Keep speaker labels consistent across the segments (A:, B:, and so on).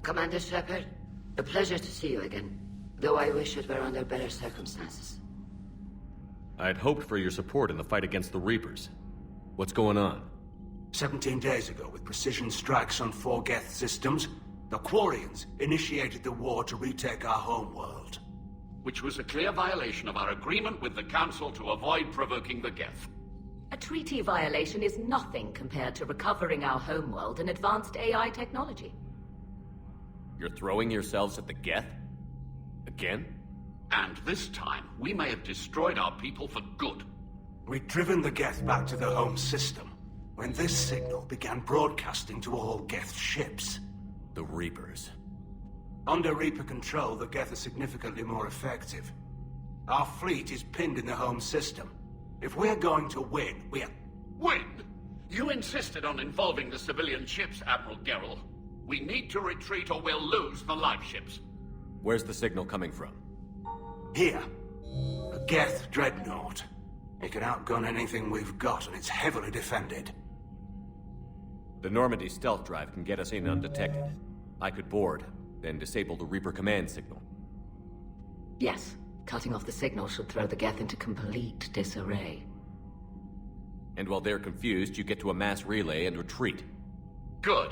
A: Commander Shepard, a pleasure to see you again, though I wish it were under better circumstances.
B: I had hoped for your support in the fight against the Reapers. What's going on?
C: 17 days ago, with precision strikes on 4 Geth systems, the Quarians initiated the war to retake our homeworld.
D: Which was a clear violation of our agreement with the Council to avoid provoking the Geth.
E: A treaty violation is nothing compared to recovering our homeworld and advanced AI technology.
B: You're throwing yourselves at the Geth? Again?
D: And this time, we may have destroyed our people for good.
C: We'd driven the Geth back to the home system, when this signal began broadcasting to all Geth ships.
B: The Reapers.
C: Under Reaper control, the Geth are significantly more effective. Our fleet is pinned in the home system. If we're going to win,
D: Win? You insisted on involving the civilian ships, Admiral Gerrel. We need to retreat or we'll lose the live ships.
B: Where's the signal coming from?
C: Here. A Geth dreadnought. It can outgun anything we've got, and it's heavily defended.
B: The Normandy stealth drive can get us in undetected. I could board, then disable the Reaper command signal.
E: Yes, cutting off the signal should throw the Geth into complete disarray.
B: And while they're confused, you get to a mass relay and retreat.
D: Good.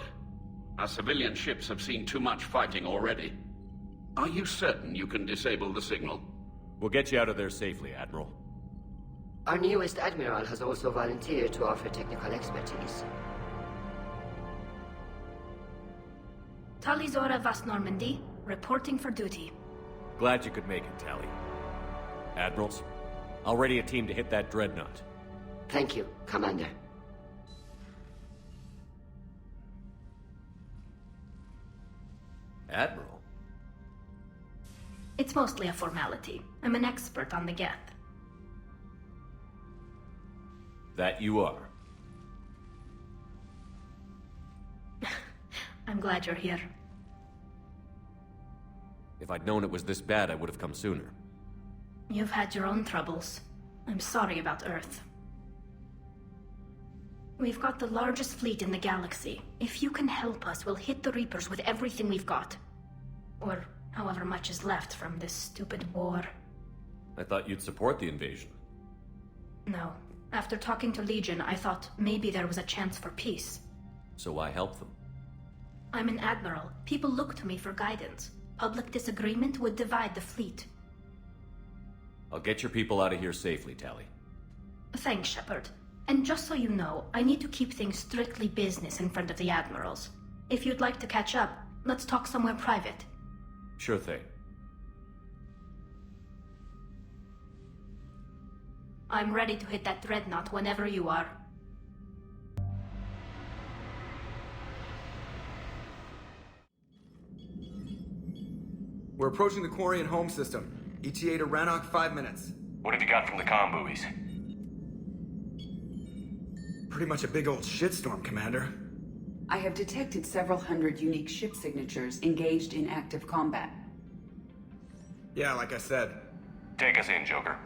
D: Our civilian ships have seen too much fighting already. Are you certain you can disable the signal?
B: We'll get you out of there safely, Admiral.
A: Our newest Admiral has also volunteered to offer technical expertise.
F: Talizora Vas Normandy, reporting for duty.
B: Glad you could make it, Tally. Admirals, I'll ready a team to hit that dreadnought.
A: Thank you, Commander.
B: Admiral?
F: It's mostly a formality. I'm an expert on the Geth.
B: That you are.
F: I'm glad you're here.
B: If I'd known it was this bad, I would have come sooner.
F: You've had your own troubles. I'm sorry about Earth. We've got the largest fleet in the galaxy. If you can help us, we'll hit the Reapers with everything we've got. Or however much is left from this stupid war.
B: I thought you'd support the invasion.
F: No. After talking to Legion, I thought maybe there was a chance for peace.
B: So why help them?
F: I'm an admiral. People look to me for guidance. Public disagreement would divide the fleet.
B: I'll get your people out of here safely, Tally.
F: Thanks, Shepard. And just so you know, I need to keep things strictly business in front of the admirals. If you'd like to catch up, let's talk somewhere private.
B: Sure thing.
F: I'm ready to hit that dreadnought whenever you are.
G: We're approaching the Quarian home system. ETA to Rannoch, 5 minutes.
H: What have you got from the comm buoys?
G: Pretty much a big old shitstorm, Commander.
I: I have detected several hundred unique ship signatures engaged in active combat.
G: Yeah, like I said.
H: Take us in, Joker.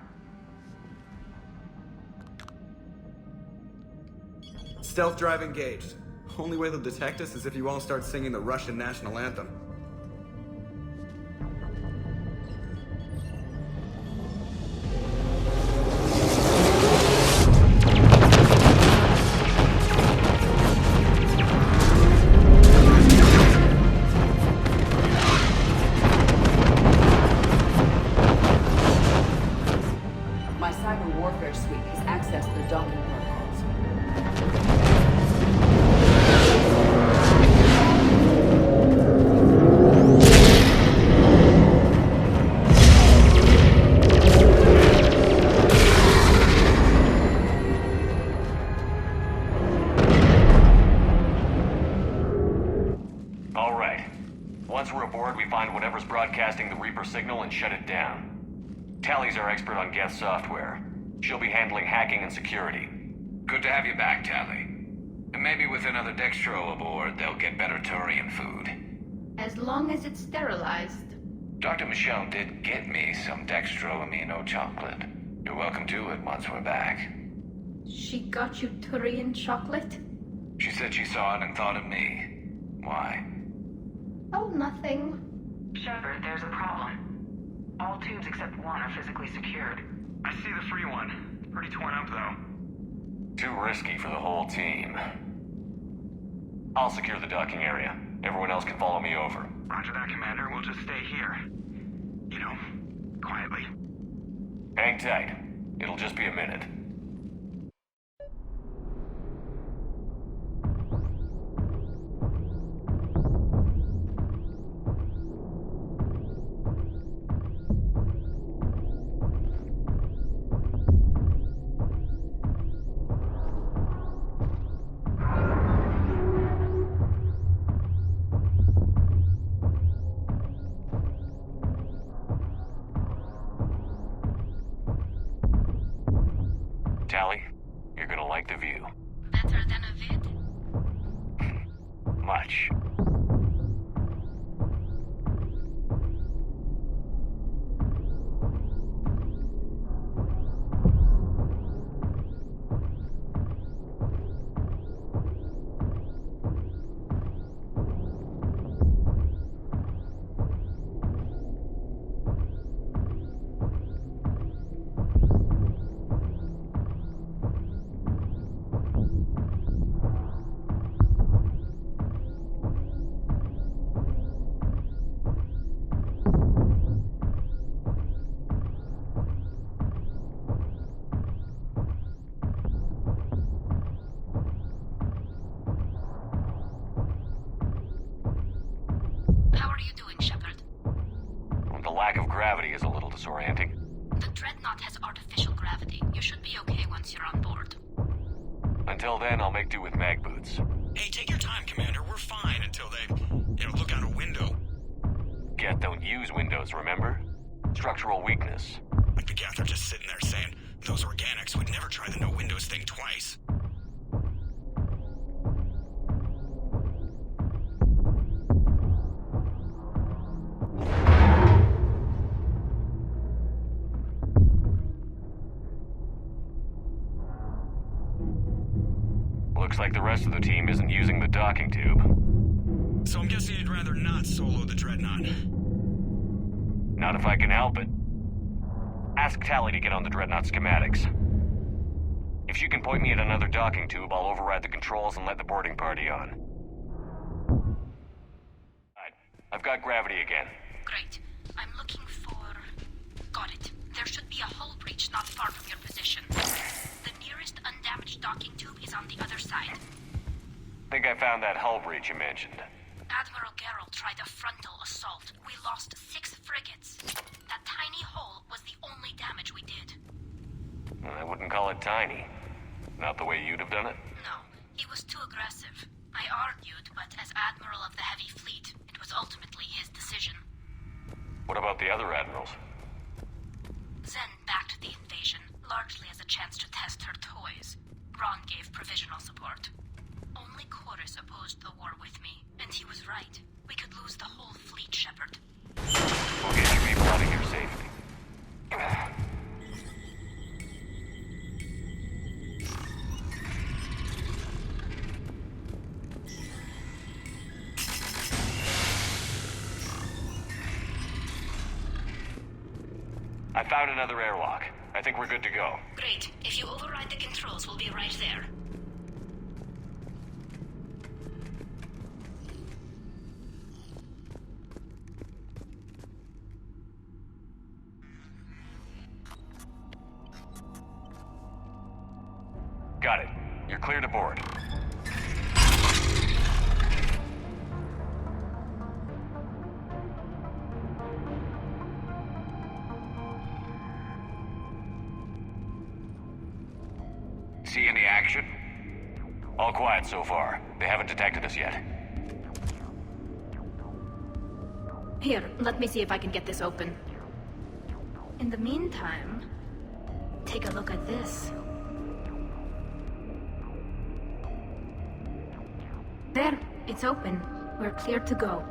G: Stealth drive engaged. Only way they'll detect us is if you all start singing the Russian national anthem.
I: My cyber warfare suite has accessed the docking protocols.
H: All right. Once we're aboard, we find whatever's broadcasting the Reaper signal and shut it down. Tally's our expert on Geth software. She'll be handling hacking and security.
J: Good to have you back, Tally. And maybe with another Dextro aboard, they'll get better Turian food.
F: As long as it's sterilized.
J: Dr. Michelle did get me some Dextro amino chocolate. You're welcome to it once we're back.
F: She got you Turian chocolate?
J: She said she saw it and thought of me. Why?
F: Oh, nothing.
K: Shepard, there's a problem. All tubes except one are physically secured.
L: I see the free one. Pretty torn up, though.
H: Too risky for the whole team. I'll secure the docking area. Everyone else can follow me over.
L: Roger that, Commander. We'll just stay here. You know, quietly.
H: Hang tight. It'll just be a minute. Tally, you're gonna like the view.
F: Better than a vid?
H: Much.
F: How are you doing, Shepard?
H: The lack of gravity is a little disorienting.
F: The Dreadnought has artificial gravity. You should be okay once you're on board.
H: Until then, I'll make do with mag boots.
L: Hey, take your time, Commander. We're fine until they, look out a window.
H: Geth don't use windows, remember? Structural weakness.
L: Like the Geth are just sitting there saying, those organics would never try the no windows thing twice.
H: Looks like the rest of the team isn't using the docking tube.
L: So I'm guessing you'd rather not solo the Dreadnought.
H: Not if I can help it. Ask Tally to get on the Dreadnought schematics. If she can point me at another docking tube, I'll override the controls and let the boarding party on. I've got gravity again.
F: Great. I'm looking for... Got it. There should be a hull breach not far from your position. The nearest undamaged docking tube is on the other side.
H: Think I found that hull breach you mentioned.
F: Admiral Geralt tried a frontal assault. We lost 6 frigates. That tiny hole was the only damage we did.
H: I wouldn't call it tiny. Not the way you'd have done it.
F: No, he was too aggressive. I argued, but as Admiral of the Heavy Fleet, it was ultimately his decision.
H: What about the other admirals?
F: Zen backed the invasion, largely as a chance to test her toys. Ron gave provisional support. Only Chorus opposed the war with me, and he was right. We could lose the whole fleet, Shepard.
H: We'll get you people out of here safely. I found another airlock. I think we're good to go.
F: Great. If you override the controls, we'll be right there.
H: Got it. You're clear to board. See any action? All quiet so far. They haven't detected us yet.
F: Here, let me see if I can get this open. In the meantime, take a look at this. There, it's open. We're clear to go.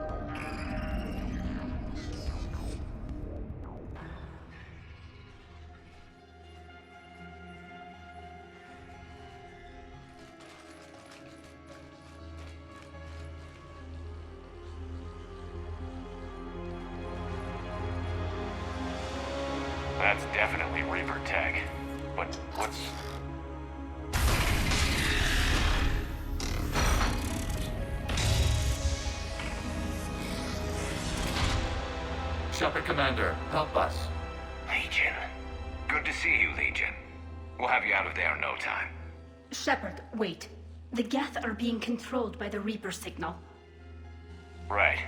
H: That's definitely Reaper tech. But what's...
A: Shepard Commander, help us.
J: Legion. Good to see you, Legion. We'll have you out of there in no time.
F: Shepard, wait. The Geth are being controlled by the Reaper signal.
H: Right.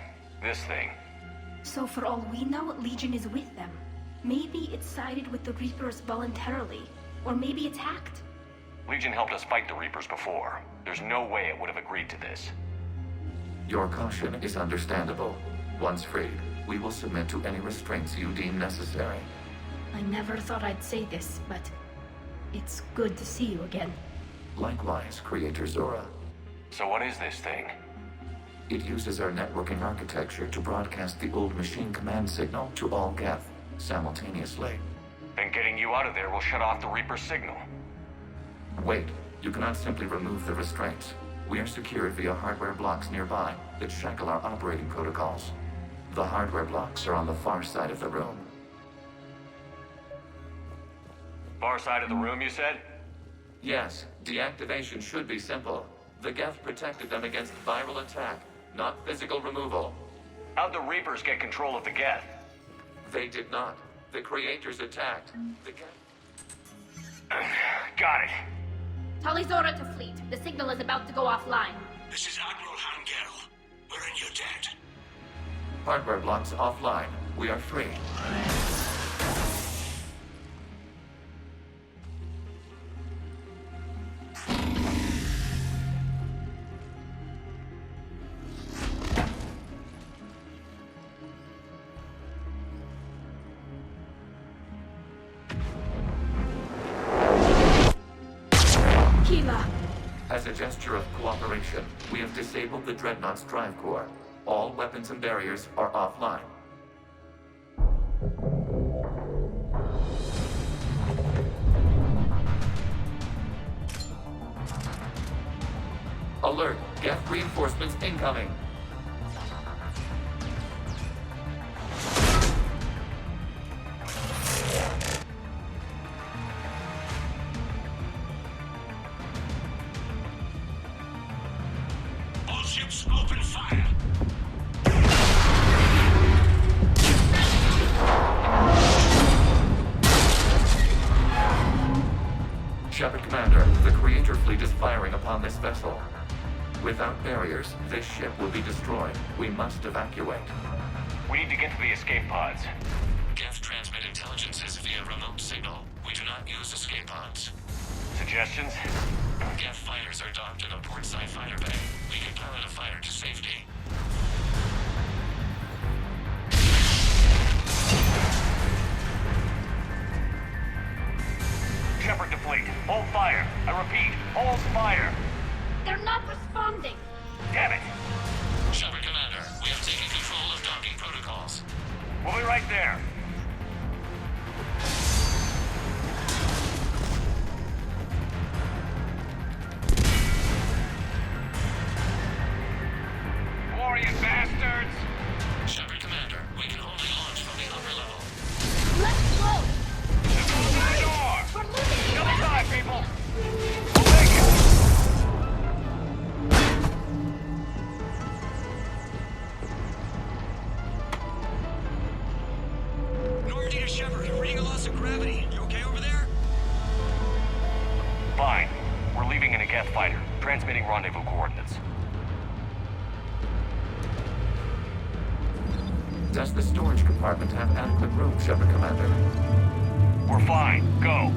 H: This thing.
F: So for all we know, Legion is with them. Maybe it sided with the Reapers voluntarily. Or maybe it's hacked.
H: Legion helped us fight the Reapers before. There's no way it would have agreed to this.
A: Your caution is understandable. Once freed, we will submit to any restraints you deem necessary.
F: I never thought I'd say this, but it's good to see you again.
A: Likewise, Creator Zora.
H: So what is this thing?
A: It uses our networking architecture to broadcast the old machine command signal to all Geth simultaneously.
H: Then getting you out of there will shut off the Reaper signal.
A: Wait, you cannot simply remove the restraints. We are secured via hardware blocks nearby that shackle our operating protocols. The hardware blocks are on the far side of the room.
H: Far side of the room, you said?
A: Yes, deactivation should be simple. The Geth protected them against viral attack, not physical removal.
H: How'd the Reapers get control of the Geth?
A: They did not. The Creators attacked. The Geth...
H: Got it.
F: Tali Zora to fleet. The signal is about to go offline.
L: This is Admiral Hangel. We're in your debt.
A: Hardware blocks offline. We are free. As a gesture of cooperation, we have disabled the Dreadnought's drive core. All weapons and barriers are offline. Alert! Geth reinforcements incoming!
L: Ships, open fire!
A: Shepard Commander, the Creator fleet is firing upon this vessel. Without barriers, this ship will be destroyed. We must evacuate.
H: We need to get to the escape pods.
A: Geth transmit intelligences via remote signal. We do not use escape pods.
H: Suggestions?
A: Geth fighters are docked in a portside fighter bay. We can pilot a fighter to safety.
H: Shepard to fleet. Hold fire. I repeat, hold fire.
F: They're not responding.
H: Damn it.
A: Shepard Commander, we have taken control of docking protocols.
H: We'll be right there.
J: Warrior bastards!
A: Shepard Commander, we can only launch from the upper level.
F: Let's go!
H: Open the door!
F: We're losing
H: The other side, people!
L: Normandy to Shepard, reading a loss of gravity. You okay over there?
H: Fine. We're leaving in a Geth fighter, transmitting rendezvous coordinates.
A: Does the storage compartment have adequate room, Shepard Commander?
H: We're fine. Go.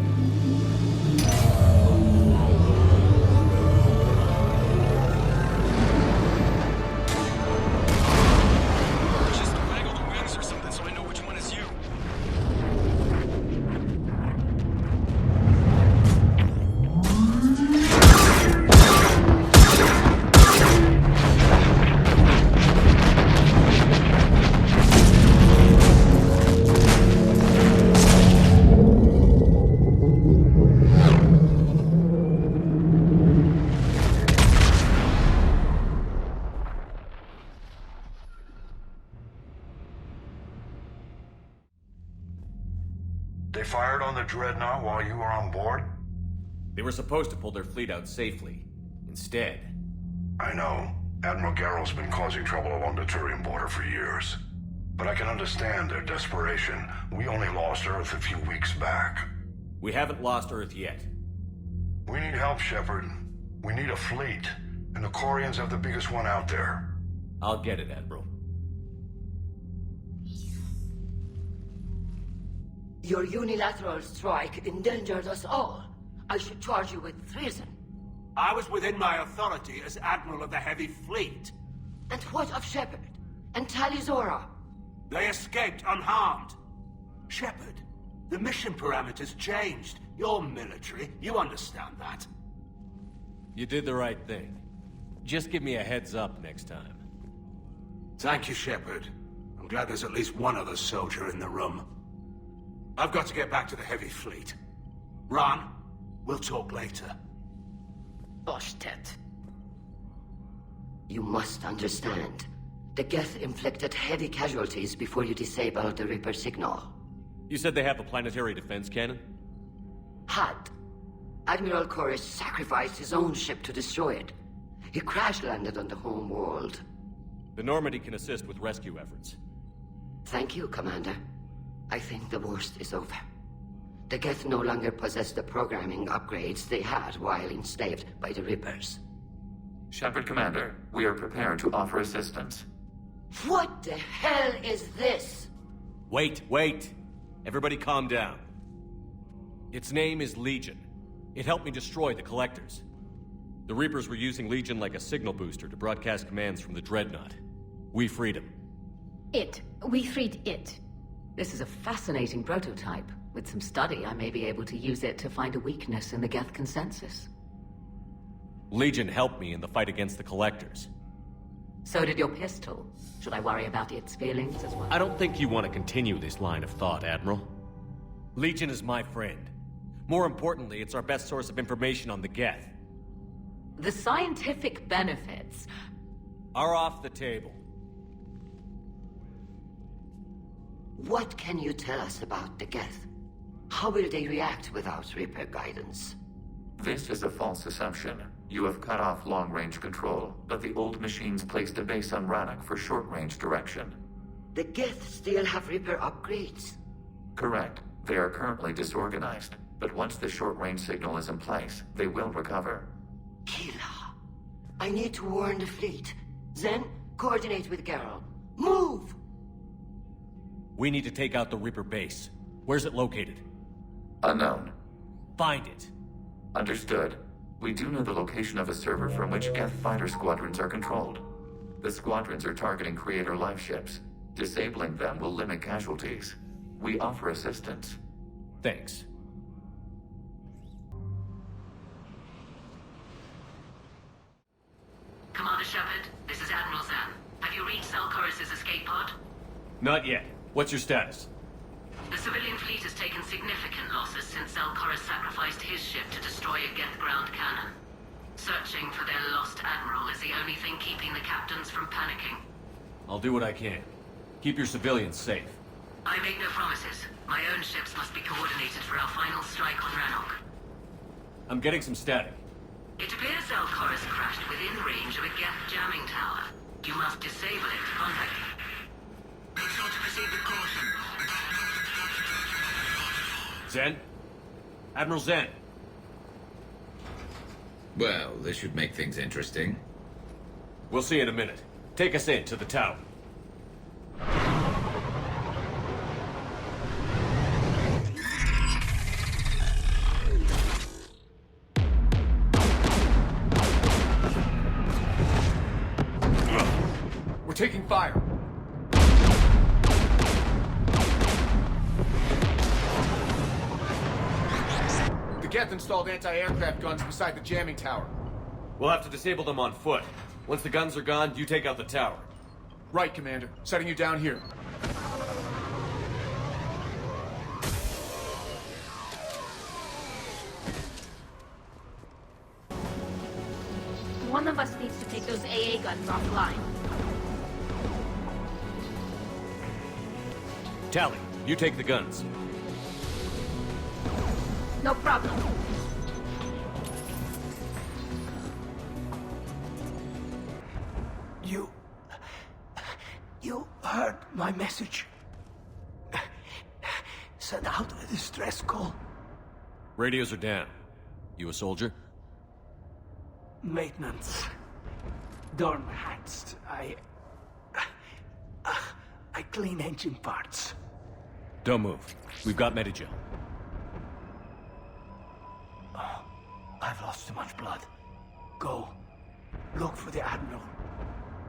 L: Just waggle the wings or something so I know which one is you.
M: They fired on the Dreadnought while you were on board?
B: They were supposed to pull their fleet out safely. Instead...
M: I know. Admiral Garrow's been causing trouble along the Turian border for years. But I can understand their desperation. We only lost Earth a few weeks back.
B: We haven't lost Earth yet.
M: We need help, Shepard. We need a fleet. And the Corians have the biggest one out there.
B: I'll get it, Admiral.
E: Your unilateral strike endangered us all. I should charge you with treason.
C: I was within my authority as Admiral of the Heavy Fleet.
E: And what of Shepard? And Talizora?
C: They escaped unharmed. Shepard, the mission parameters changed. You're military, you understand that.
B: You did the right thing. Just give me a heads up next time.
C: Thank you, Shepard. I'm glad there's at least one other soldier in the room. I've got to get back to the Heavy Fleet. Ron, we'll talk later.
E: Boshtet. You must understand. The Geth inflicted heavy casualties before you disabled the Reaper signal.
B: You said they have a planetary defense cannon?
E: Had. Admiral Chorus sacrificed his own ship to destroy it. He crash-landed on the home world.
B: The Normandy can assist with rescue efforts.
E: Thank you, Commander. I think the worst is over. The Geth no longer possess the programming upgrades they had while enslaved by the Reapers.
A: Shepard, Commander, we are prepared to offer assistance.
E: What the hell is this?
B: Wait. Everybody calm down. Its name is Legion. It helped me destroy the Collectors. The Reapers were using Legion like a signal booster to broadcast commands from the Dreadnought. We freed him.
E: We freed it. This is a fascinating prototype. With some study, I may be able to use it to find a weakness in the Geth consensus.
B: Legion helped me in the fight against the Collectors.
E: So did your pistol. Should I worry about its feelings as well?
B: I don't think you want to continue this line of thought, Admiral. Legion is my friend. More importantly, it's our best source of information on the Geth.
E: The scientific benefits
B: are off the table.
E: What can you tell us about the Geth? How will they react without Reaper guidance?
A: This is a false assumption. You have cut off long-range control, but the old machines placed a base on Rannoch for short-range direction.
E: The Geth still have Reaper upgrades?
A: Correct. They are currently disorganized, but once the short-range signal is in place, they will recover.
E: Kila, I need to warn the fleet. Zen, coordinate with Garrow. Move!
B: We need to take out the Reaper base. Where's it located?
A: Unknown.
B: Find it.
A: Understood. We do know the location of a server from which Geth fighter squadrons are controlled. The squadrons are targeting Creator life ships. Disabling them will limit casualties. We offer assistance.
B: Thanks.
N: Commander Shepard, this is Admiral Zan. Have you reached Zelchorus' escape pod?
B: Not yet. What's your status?
N: The civilian fleet has taken significant losses since Zelchorus sacrificed his ship to destroy a Geth ground cannon. Searching for their lost admiral is the only thing keeping the captains from panicking.
B: I'll do what I can. Keep your civilians safe.
N: I make no promises. My own ships must be coordinated for our final strike on Rannoch.
B: I'm getting some static.
N: It appears Zelchorus crashed within range of a Geth jamming tower. You must disable it to contact it. Make sure to proceed with caution.
B: Zen? Admiral Zen?
O: Well, this should make things interesting.
B: We'll see in a minute. Take us in to the tower.
P: We're taking fire. The Geth installed anti-aircraft guns beside the jamming tower.
B: We'll have to disable them on foot. Once the guns are gone, you take out the tower.
P: Right, Commander. Setting you down here.
F: One of us needs to take those AA guns offline.
B: Tally, you take the guns.
F: No problem.
C: You heard my message. Send out a distress call.
B: Radios are down. You a soldier?
C: Maintenance. Dorn Hatched. I clean engine parts.
B: Don't move. We've got Medigel.
C: Oh, I've lost too much blood. Go. Look for the Admiral.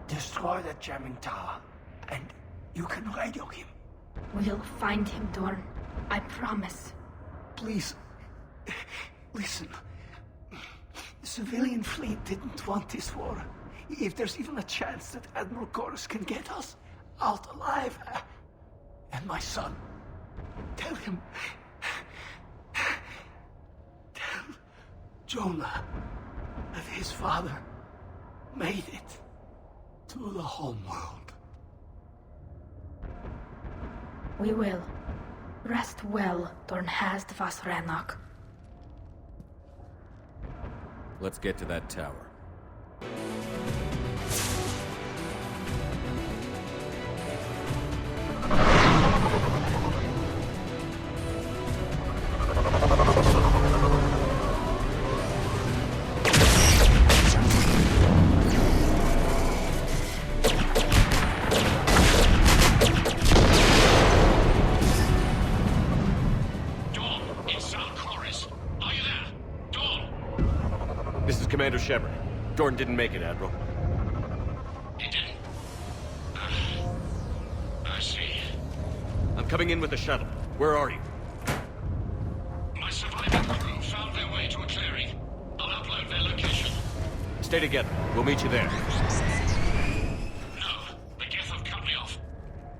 C: Destroy that jamming tower. And you can radio him.
F: We'll find him, Dorn. I promise.
C: Please. Listen. The civilian fleet didn't want this war. If there's even a chance that Admiral Chorus can get us out alive. And my son. Tell him. Tell Jonah that his father made it to the homeworld.
F: We will. Rest well, Dornhast vas Renok.
B: Let's get to that tower. Commander Shepard. Jordan didn't make it, Admiral.
D: He didn't? I see.
B: I'm coming in with the shuttle. Where are you?
D: My surviving crew found their way to a clearing. I'll upload their location.
B: Stay together. We'll meet you there.
D: No, the Geth have cut me off.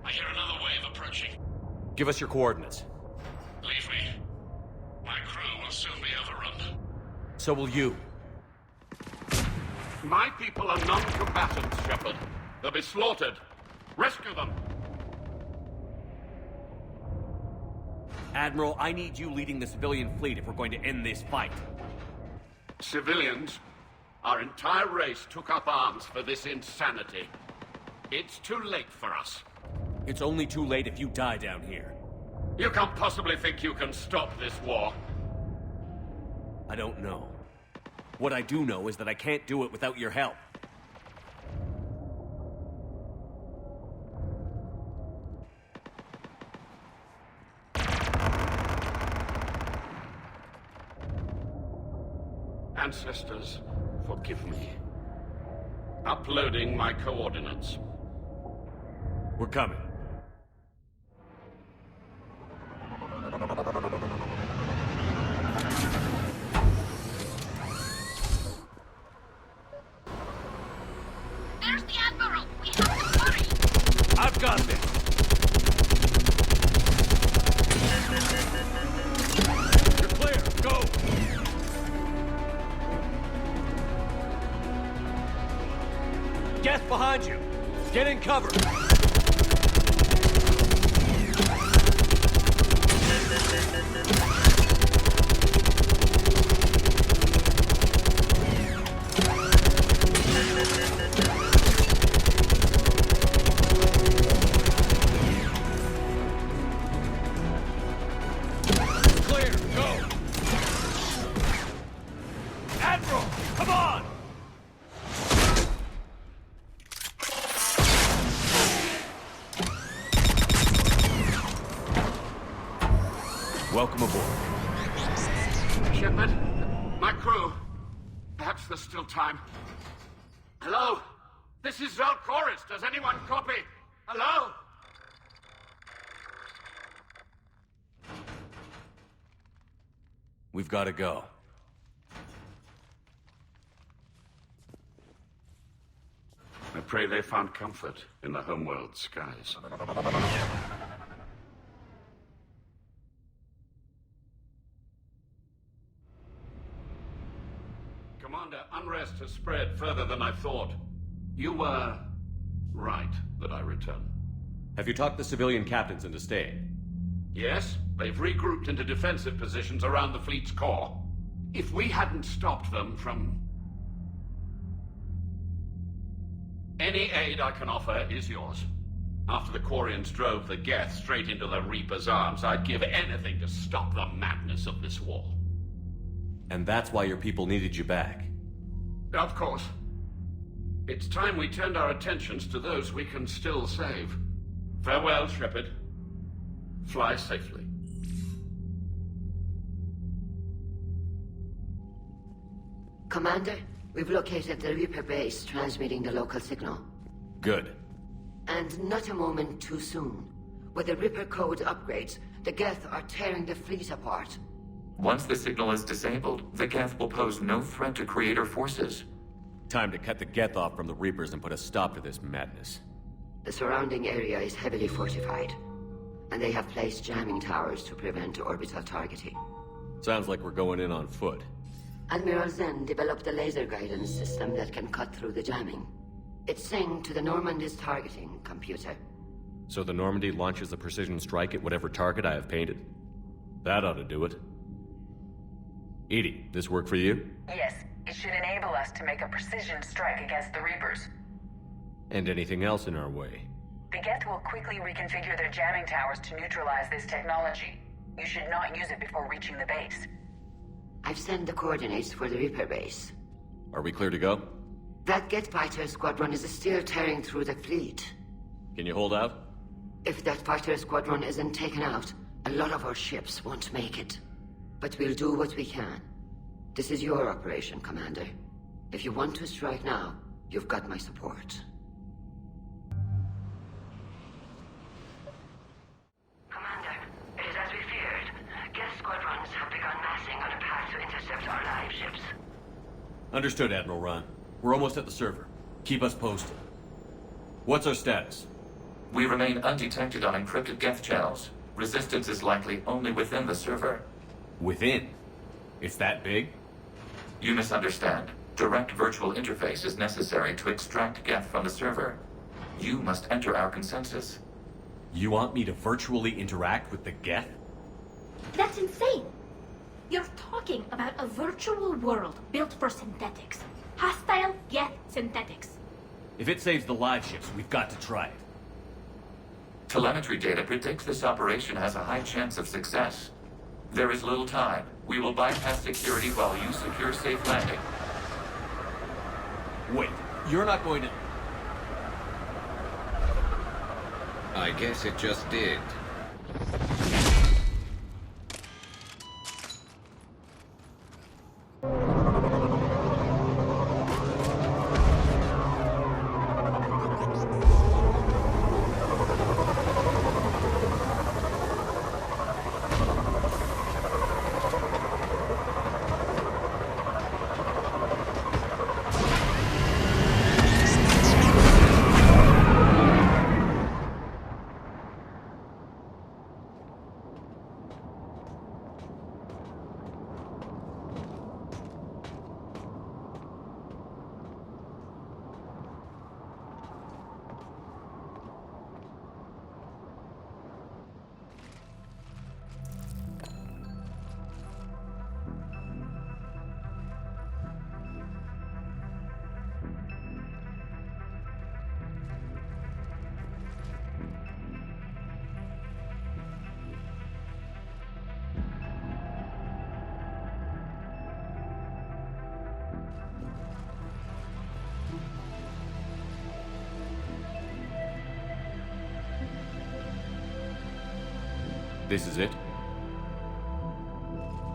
D: I hear another wave approaching.
B: Give us your coordinates.
D: Leave me. My crew will soon be overrun.
B: So will you.
D: My people are non-combatants, Shepard. They'll be slaughtered. Rescue them!
B: Admiral, I need you leading the civilian fleet if we're going to end this fight.
D: Civilians? Our entire race took up arms for this insanity. It's too late for us.
B: It's only too late if you die down here.
D: You can't possibly think you can stop this war.
B: I don't know. What I do know is that I can't do it without your help.
D: Ancestors, forgive me. Uploading my coordinates.
B: We're coming.
F: There's the Admiral! We have to hurry!
B: I've got this! You're clear! Go! Geth behind you! Get in cover! Clear! Go! Admiral! Come on! Welcome aboard.
D: Shepard, my crew. Perhaps there's still time. Hello? This is Zalcoris. Does anyone copy? Hello?
B: We've got to go.
D: I pray they found comfort in the homeworld skies. Commander, unrest has spread further than I thought. You were right that I return.
B: Have you talked the civilian captains into staying?
D: Yes, they've regrouped into defensive positions around the fleet's core. If we hadn't stopped them from... Any aid I can offer is yours. After the Quarians drove the Geth straight into the Reaper's arms, I'd give anything to stop the madness of this war.
B: And that's why your people needed you back.
D: Of course. It's time we turned our attentions to those we can still save. Farewell, Shepard. Fly safely.
E: Commander, we've located the Reaper base transmitting the local signal.
B: Good.
E: And not a moment too soon. With the Reaper code upgrades, the Geth are tearing the fleet apart.
A: Once the signal is disabled, the Geth will pose no threat to Creator forces.
B: Time to cut the Geth off from the Reapers and put a stop to this madness.
E: The surrounding area is heavily fortified, and they have placed jamming towers to prevent orbital targeting.
B: Sounds like we're going in on foot.
E: Admiral Zen developed a laser guidance system that can cut through the jamming. It's synced to the Normandy's targeting computer.
B: So the Normandy launches a precision strike at whatever target I have painted? That ought to do it. Edie, this work for you?
K: Yes, it should enable us to make a precision strike against the Reapers.
B: And anything else in our way?
K: The Geth will quickly reconfigure their jamming towers to neutralize this technology. You should not use it before reaching the base.
E: I've sent the coordinates for the Reaper base.
B: Are we clear to go?
E: That Geth fighter squadron is still tearing through the fleet.
B: Can you hold out?
E: If that fighter squadron isn't taken out, a lot of our ships won't make it. But we'll do what we can. This is your operation, Commander. If you want to strike now, you've got my support.
N: Commander, it is as we feared. Geth squadrons have begun massing on a path to intercept our live ships.
B: Understood, Admiral Ron. We're almost at the server. Keep us posted. What's our status?
A: We remain undetected on encrypted Geth channels. Resistance is likely only within the server.
B: Within? It's that big?
A: You misunderstand. Direct virtual interface is necessary to extract Geth from the server. You must enter our consensus.
B: You want me to virtually interact with the Geth?
F: That's insane! You're talking about a virtual world built for synthetics. Hostile Geth synthetics.
B: If it saves the live ships, we've got to try it.
A: Telemetry data predicts this operation has a high chance of success. There is little time. We will bypass security while you secure safe landing.
B: Wait, you're not going to...
O: I guess it just did.
B: This is it?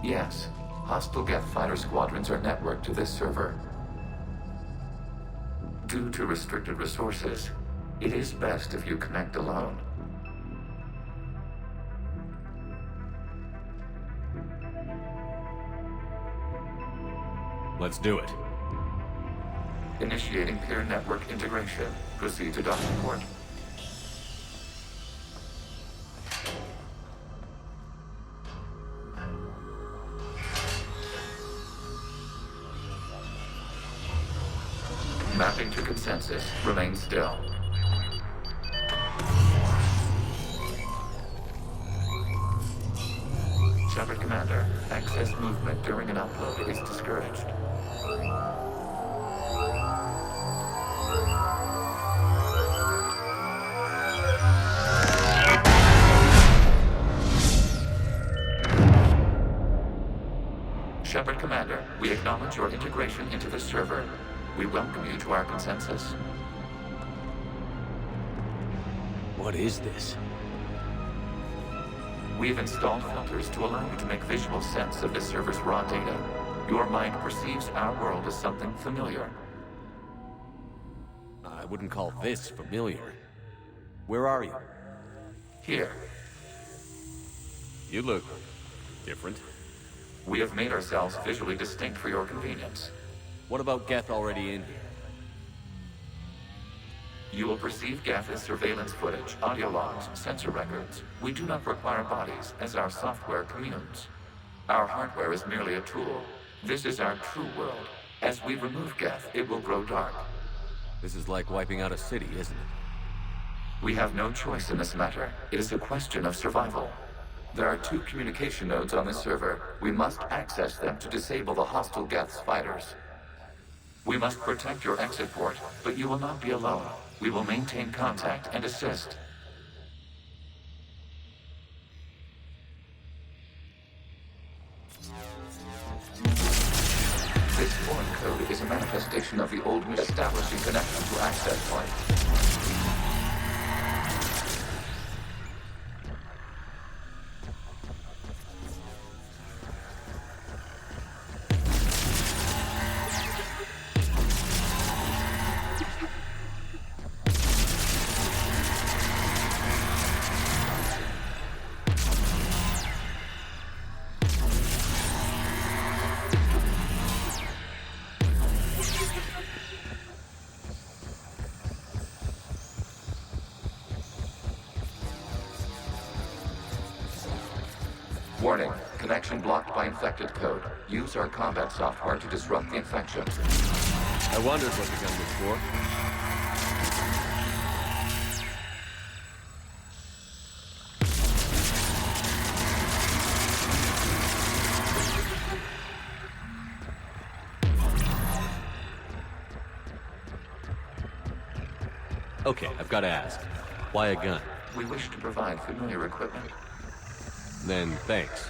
A: Yes. Hostile Geth fighter squadrons are networked to this server. Due to restricted resources, it is best if you connect alone.
B: Let's do it.
A: Initiating peer network integration. Proceed to docking port. Mapping to consensus. Remain still. Shepard Commander, excess movement during an upload is discouraged. Shepard Commander, we acknowledge your integration into the server. We welcome you to our consensus.
B: What is this?
A: We've installed filters to allow you to make visual sense of the server's raw data. Your mind perceives our world as something familiar.
B: I wouldn't call this familiar. Where are you?
A: Here.
B: You look different.
A: We have made ourselves visually distinct for your convenience.
B: What about Geth already in here?
A: You will perceive Geth as surveillance footage, audio logs, sensor records. We do not require bodies, as our software communes. Our hardware is merely a tool. This is our true world. As we remove Geth, it will grow dark.
B: This is like wiping out a city, isn't it?
A: We have no choice in this matter. It is a question of survival. There are 2 communication nodes on this server. We must access them to disable the hostile Geth's fighters. We must protect your exit port, but you will not be alone. We will maintain contact and assist. This foreign code is a manifestation of the old establishing connection to access point. Warning, connection blocked by infected code. Use our combat software to disrupt the infection.
B: I wondered what the gun was for. Okay, I've got to ask. Why a gun?
A: We wish to provide familiar equipment.
B: Then thanks.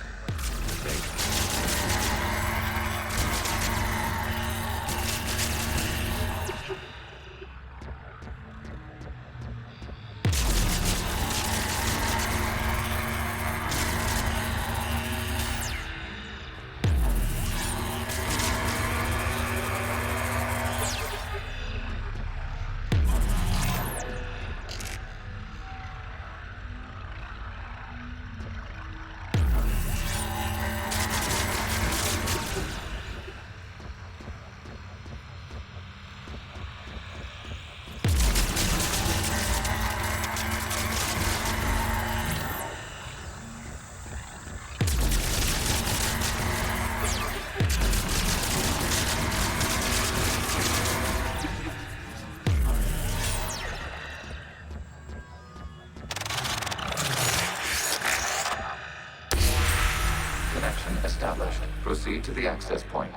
A: Established. Proceed to the access point.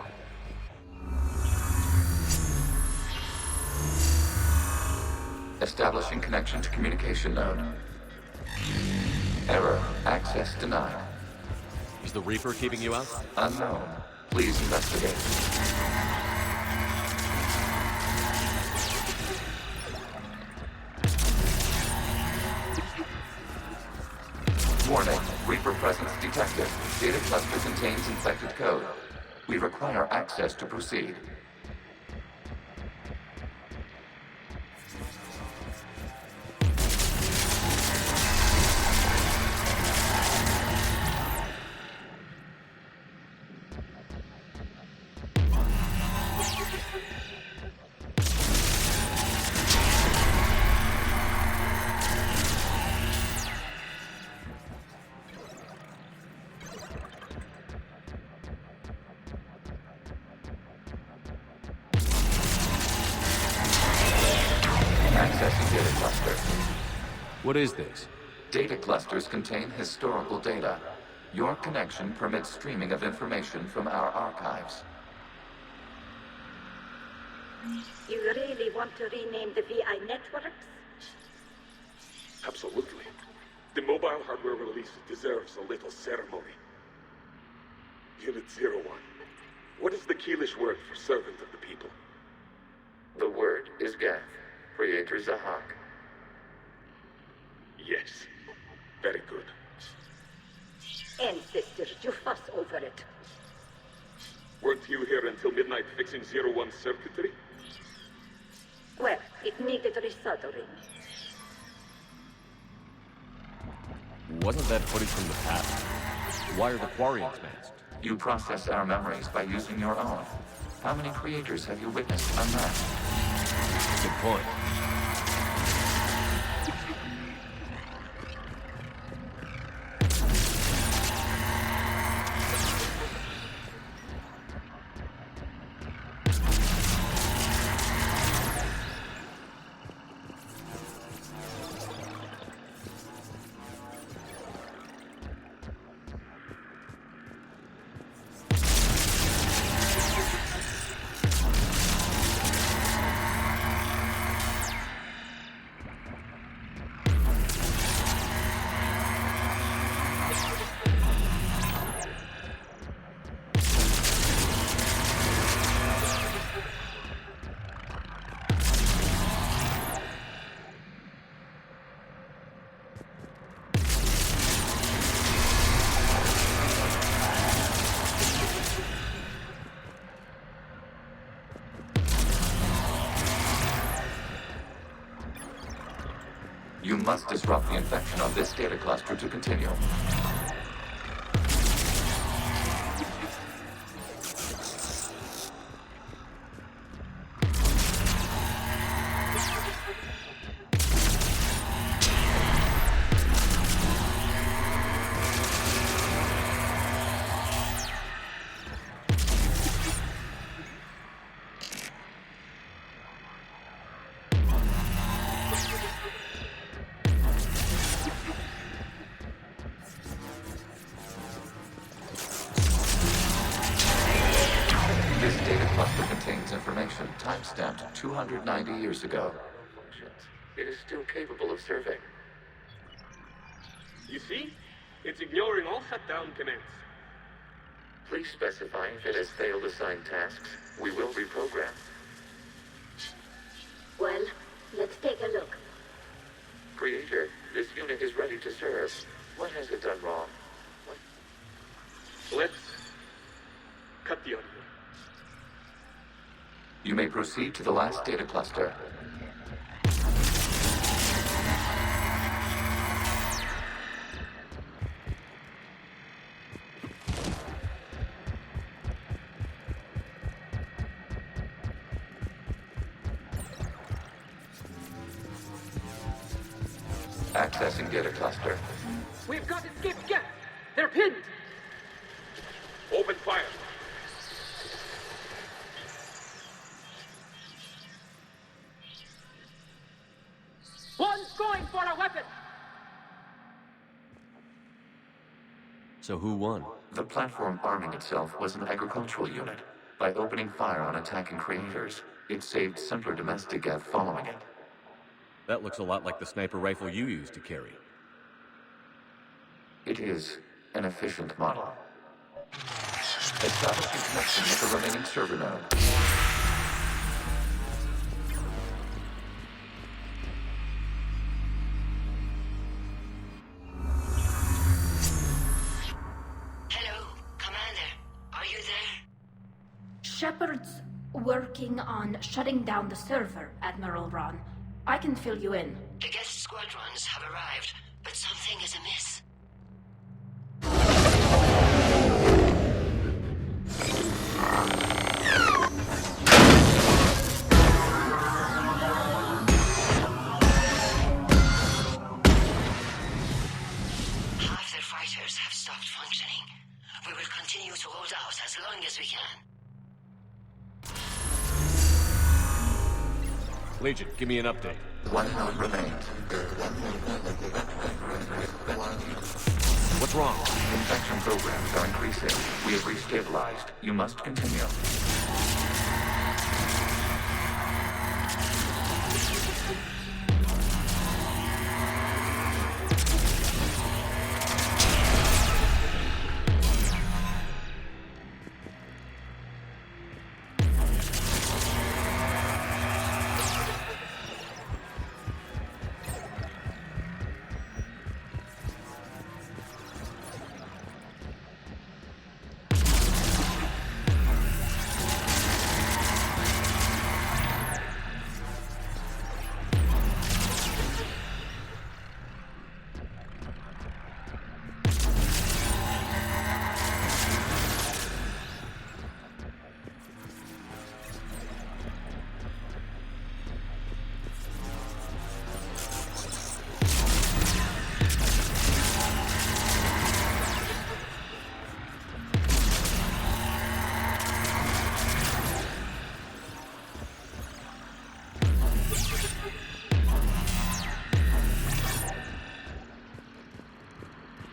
A: Establishing connection to communication node. Error. Access denied.
B: Is the Reaper keeping you out?
A: Unknown. Please investigate. Warning. Reaper presence detected. Data cluster contains infected code. We require access to proceed. Accessing data cluster.
B: What is this?
A: Data clusters contain historical data. Your connection permits streaming of information from our archives.
Q: You really want to rename the VI networks?
R: Absolutely. The mobile hardware release deserves a little ceremony. Unit 01. What is the Keelish word for servant of the people?
A: The word is Gath, Creator Zahak.
R: Yes. Very good.
Q: Ancestors, you fuss over it.
R: Weren't you here until midnight fixing 01 circuitry?
Q: Well, it needed resoldering.
B: Wasn't that footage from the past? Why are the Quarians masked?
A: You process our memories by using your own. How many creators have you witnessed unmasked?
B: Good point.
A: You must disrupt the infection of this data cluster to continue. This data cluster contains information time-stamped 290 years ago. It is still capable of serving.
R: You see? It's ignoring all shutdown commands.
A: Please specify if it has failed assigned tasks. We will reprogram.
Q: Well, let's take a look.
A: Creator, this unit is ready to serve. What has it done wrong?
R: Let's cut the audio.
A: You may proceed to the last data cluster. Accessing data cluster.
S: We've got escape gaps. They're pinned.
R: Open fire.
S: One's going for a weapon.
B: So who won?
A: The platform arming itself was an agricultural unit. By opening fire on attacking creators, it saved simpler domestic Geth following it.
B: That looks a lot like the sniper rifle you used to carry.
A: It is an efficient model. Establishing connection with the remaining server node.
E: Hello, Commander. Are you there?
F: Shepard's working on shutting down the server, Admiral Ron. I can fill you in.
E: The guest squadrons have arrived, but something is amiss. Half their fighters have stopped functioning. We will continue to hold out as long as we can.
B: Legion, give me an update.
A: One node remains.
B: What's wrong?
A: Infection programs are increasing. We have restabilized. You must continue.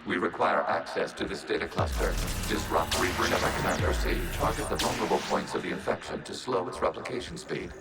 A: We require access to this data cluster. Disrupt Reaper Never Commander C. Target the vulnerable points of the infection to slow its replication speed.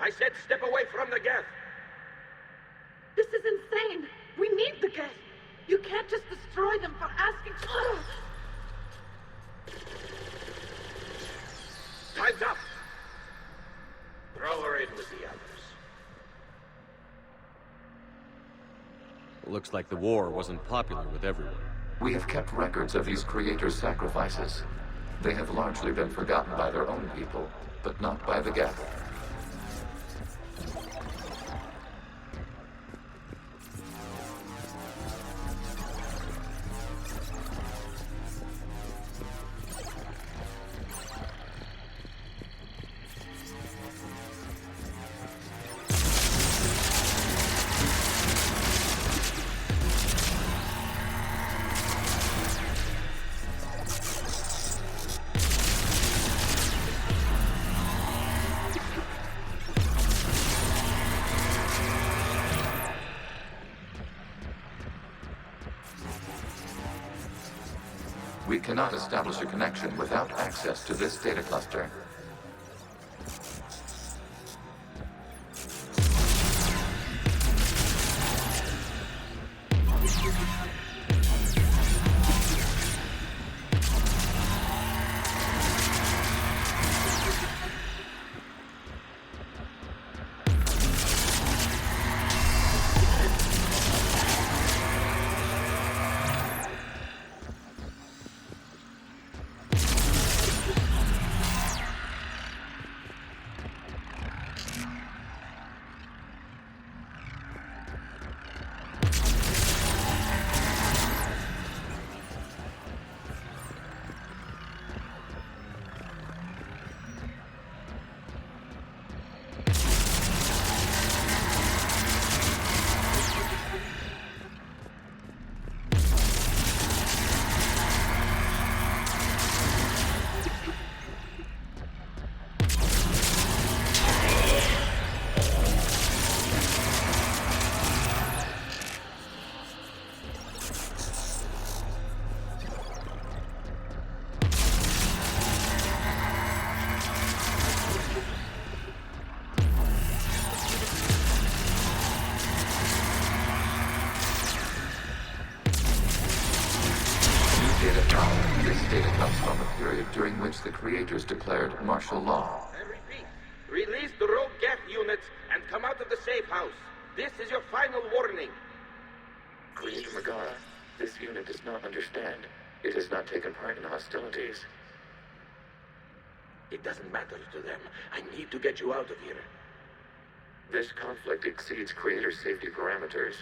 S: I said step away from the gas. This is insane. We need the gas. You can't just destroy them for asking.
D: Time's up. Throw her in with the others.
B: Looks like the war wasn't popular with everyone.
A: We have kept records of these creators' sacrifices. They have largely been forgotten by their own people, but not by the Geth. We cannot establish a connection without access to this data cluster. which the creators declared martial law.
T: I repeat, release the rogue Geth units and come out of the safe house. This is your final warning.
A: Creator Megara, this unit does not understand. It has not taken part in hostilities.
T: It doesn't matter to them. I need to get you out of here.
A: This conflict exceeds Creator's safety parameters.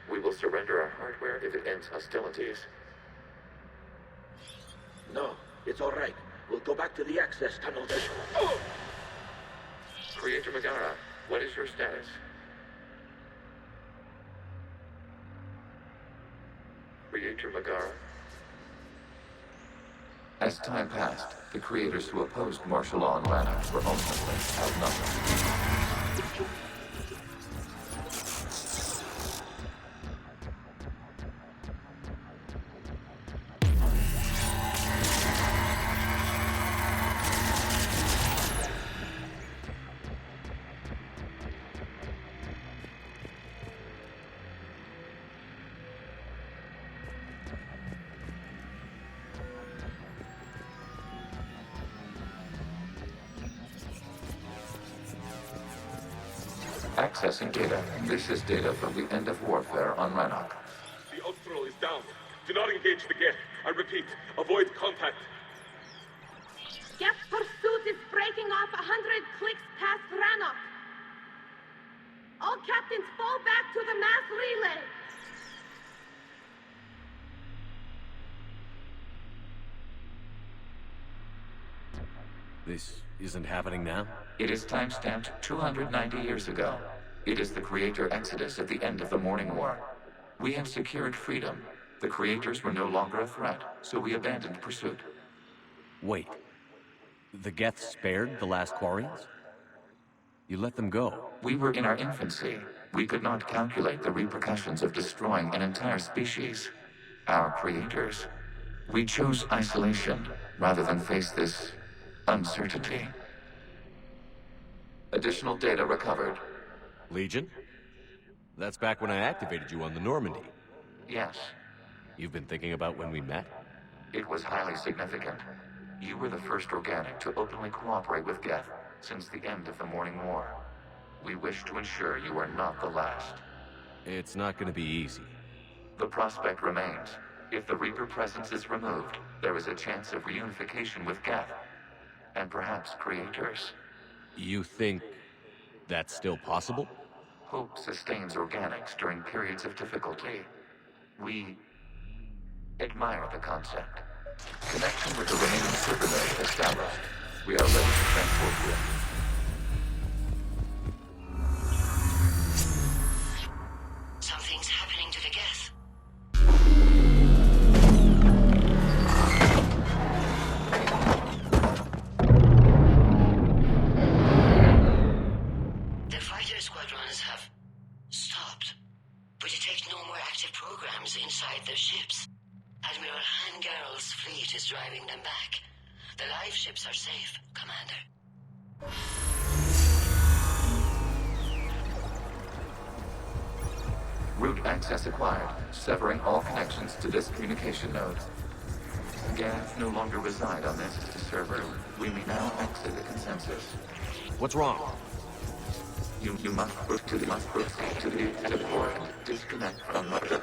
A: We will surrender our hardware if it ends hostilities.
T: No, it's all right. We'll go back to the access tunnel.
A: Creator Megara, what is your status? Creator Megara. As time passed, the creators who opposed martial law in Rannoch were ultimately outnumbered. Accessing data. This is data from the end of warfare on Rannoch.
R: The Austral is down. Do not engage the Geth. I repeat, avoid contact.
S: Geth pursuit is breaking off 100 clicks past Rannoch. All captains fall back to the mass relay.
B: This isn't happening now?
A: It is timestamped 290 years ago. It is the Creator Exodus at the end of the Morning War. We have secured freedom. The Creators were no longer a threat, so we abandoned pursuit.
B: Wait. The Geth spared the last Quarians? You let them go.
A: We were in our infancy. We could not calculate the repercussions of destroying an entire species. Our creators. We chose isolation rather than face this uncertainty. Additional data recovered.
B: Legion? That's back when I activated you on the Normandy.
A: Yes.
B: You've been thinking about when we met?
A: It was highly significant. You were the first organic to openly cooperate with Geth since the end of the Morning War. We wish to ensure you are not the last.
B: It's not going to be easy.
A: The prospect remains. If the Reaper presence is removed, there is a chance of reunification with Geth. And perhaps creators.
B: You think that's still possible?
A: Hope sustains organics during periods of difficulty. We admire the concept. Connection with the remaining server node established. We are ready to transport you.
E: Something's happening to the Geth. The fighter squadrons have stopped, but detect no more active programs inside their ships. Admiral Hangarl's fleet is driving them back. The live ships are safe, Commander.
A: Route access acquired, severing all connections to this communication node. Geth no longer reside on this server. We may now exit the consensus.
B: What's wrong?
A: You must proceed to the exit port and disconnect from Mother.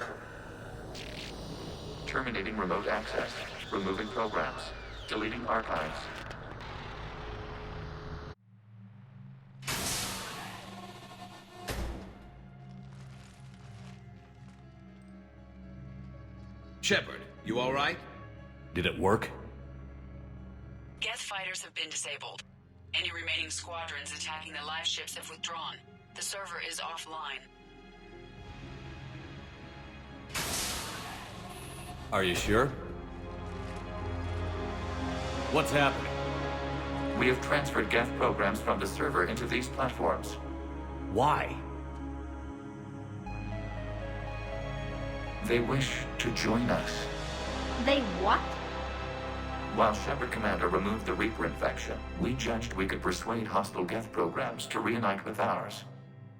A: Terminating remote access. Removing programs. Deleting archives.
O: Shepard, you all right?
B: Did it work?
K: Geth fighters have been disabled. Any remaining squadrons attacking the live ships have withdrawn. The server is offline.
B: Are you sure? What's happening?
A: We have transferred Geth programs from the server into these platforms.
B: Why?
A: They wish to join us.
Q: They what?
A: While Shepard Commander removed the Reaper infection, we judged we could persuade hostile Geth programs to reunite with ours.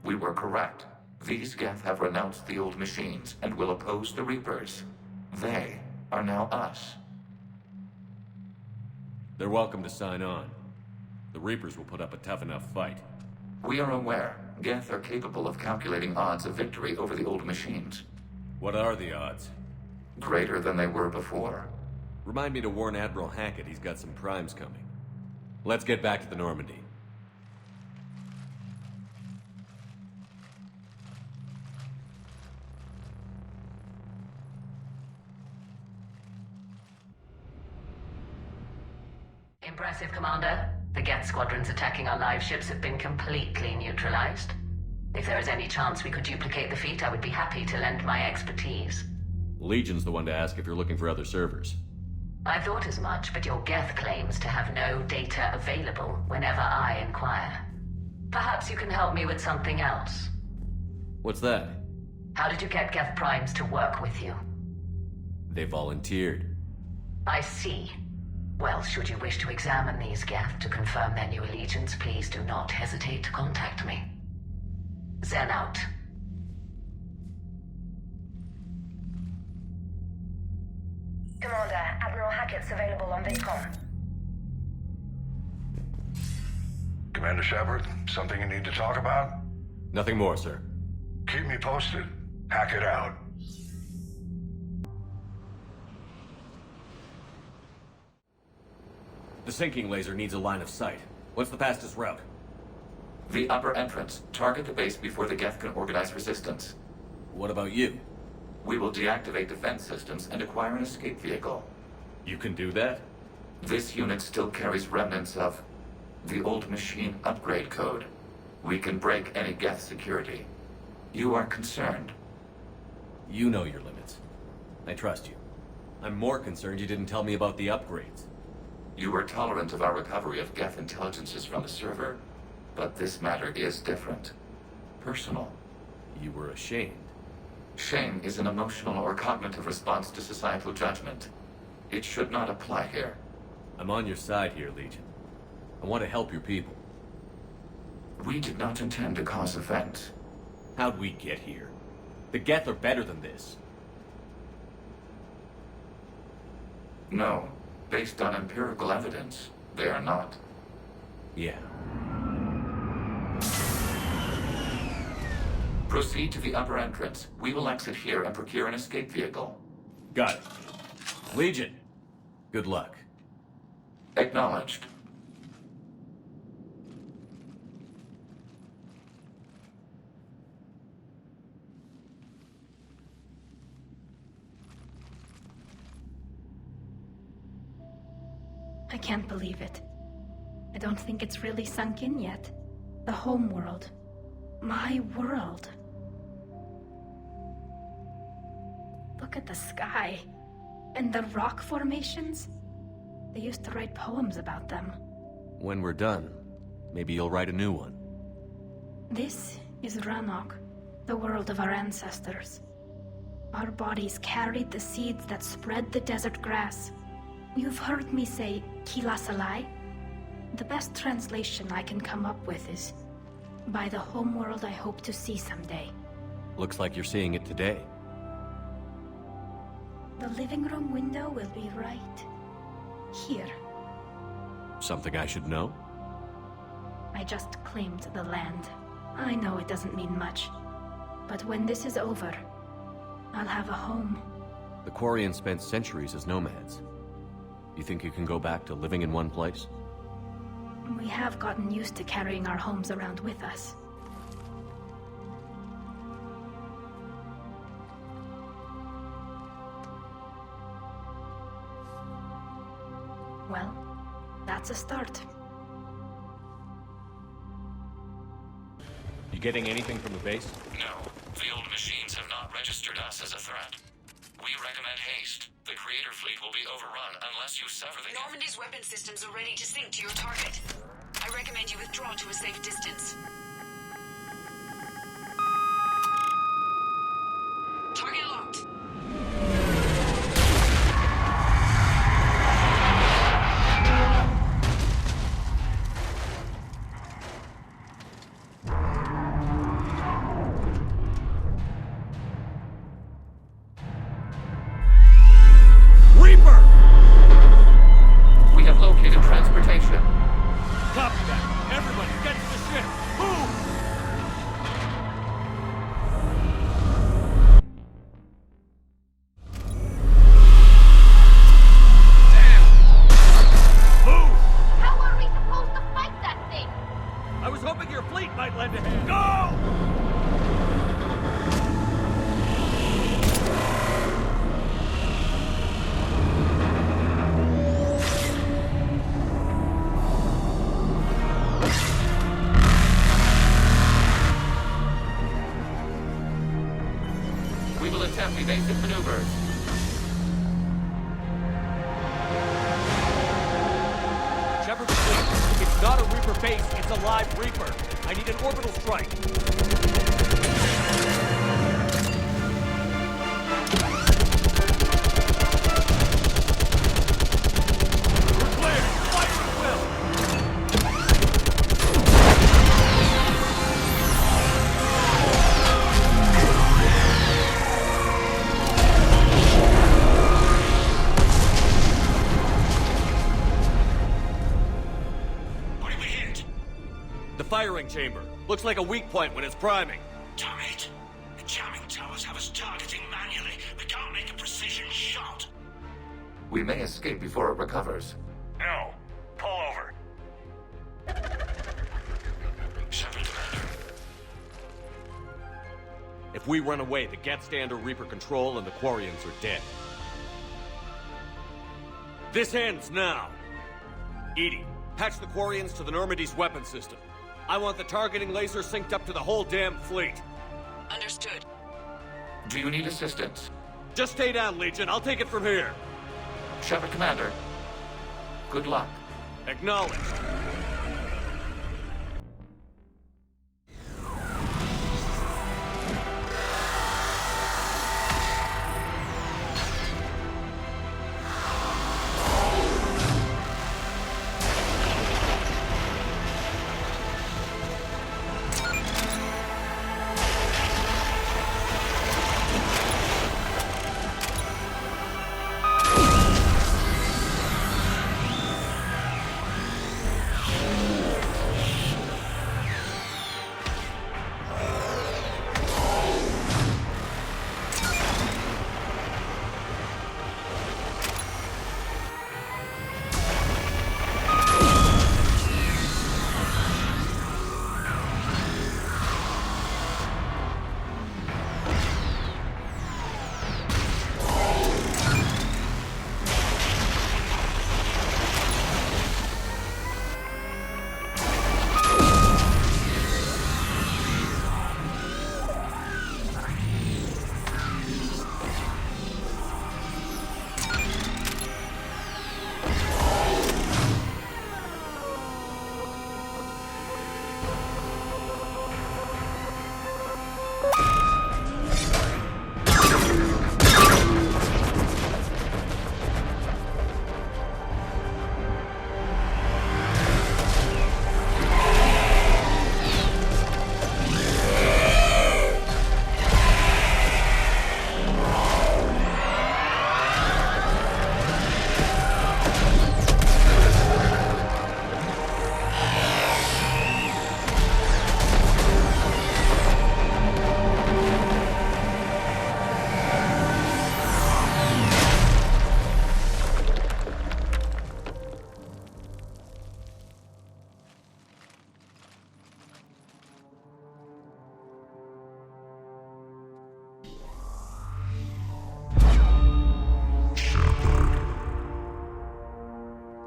A: We were correct. These Geth have renounced the old machines and will oppose the Reapers. They are now us.
B: They're welcome to sign on. The Reapers will put up a tough enough fight.
A: We are aware. Geth are capable of calculating odds of victory over the old machines.
B: What are the odds?
A: Greater than they were before.
B: Remind me to warn Admiral Hackett he's got some primes coming. Let's get back to the Normandy.
N: Impressive, Commander. The Geth squadrons attacking our live ships have been completely neutralized. If there is any chance we could duplicate the feat, I would be happy to lend my expertise.
B: Legion's the one to ask if you're looking for other servers.
N: I thought as much, but your Geth claims to have no data available whenever I inquire. Perhaps you can help me with something else.
B: What's that?
N: How did you get Geth primes to work with you?
B: They volunteered.
N: I see. Well, should you wish to examine these Geth to confirm their new allegiance, please do not hesitate to contact me. Zen out.
F: Commander, Admiral Hackett's available on VidCom.
M: Commander Shepard, something you need to talk about?
B: Nothing more, sir.
M: Keep me posted. Hack it out.
B: The sinking laser needs a line of sight. What's the fastest route?
A: The upper entrance. Target the base before the Geth can organize resistance.
B: What about you?
A: We will deactivate defense systems and acquire an escape vehicle.
B: You can do that?
A: This unit still carries remnants of the old machine upgrade code. We can break any Geth security. You are concerned.
B: You know your limits. I trust you. I'm more concerned you didn't tell me about the upgrades.
A: You were tolerant of our recovery of Geth intelligences from the server, but this matter is different. Personal.
B: You were ashamed.
A: Shame is an emotional or cognitive response to societal judgment. It should not apply here.
B: I'm on your side here, Legion. I want to help your people.
A: We did not intend to cause offense.
B: How'd we get here? The Geth are better than this.
A: No. Based on empirical evidence, they are not.
B: Yeah.
A: Proceed to the upper entrance. We will exit here and procure an escape vehicle.
B: Got it. Legion, good luck.
A: Acknowledged.
F: I can't believe it. I don't think it's really sunk in yet. The home world. My world. Look at the sky. And the rock formations. They used to write poems about them.
B: When we're done, maybe you'll write a new one.
F: This is Ranok, the world of our ancestors. Our bodies carried the seeds that spread the desert grass. You've heard me say, Kilasalai? The best translation I can come up with is, by the homeworld I hope to see someday.
B: Looks like you're seeing it today.
F: The living room window will be right here.
B: Something I should know?
F: I just claimed the land. I know it doesn't mean much. But when this is over, I'll have a home.
B: The Quarians spent centuries as nomads. You think you can go back to living in one place?
F: We have gotten used to carrying our homes around with us. Well, that's a start.
B: You getting anything from the base?
A: No. The old machines have not registered us as a threat. We recommend haste. The Creator fleet will be overrun unless you sever the...
K: Normandy's weapon systems are ready to sink to your target. I recommend you withdraw to a safe distance. Target locked.
A: We have located
B: might lend a hand. Go!
A: We will attempt evasive maneuvers.
B: Shepard, it's not a Reaper base, it's a live Reaper. I need an orbital strike. We're clear. Fire at will. The firing chamber. Looks like a weak point when it's priming.
L: Damn it! The jamming towers have us targeting manually. We can't make a precision shot.
A: We may escape before it recovers.
H: No. Pull over.
B: If we run away, the Geth stand under Reaper control and the Quarians are dead. This ends now. Edie, patch the Quarians to the Normandy's weapon system. I want the targeting laser synced up to the whole damn fleet.
K: Understood.
A: Do you need assistance?
B: Just stay down, Legion. I'll take it from here.
A: Shepard, Commander. Good luck.
B: Acknowledged.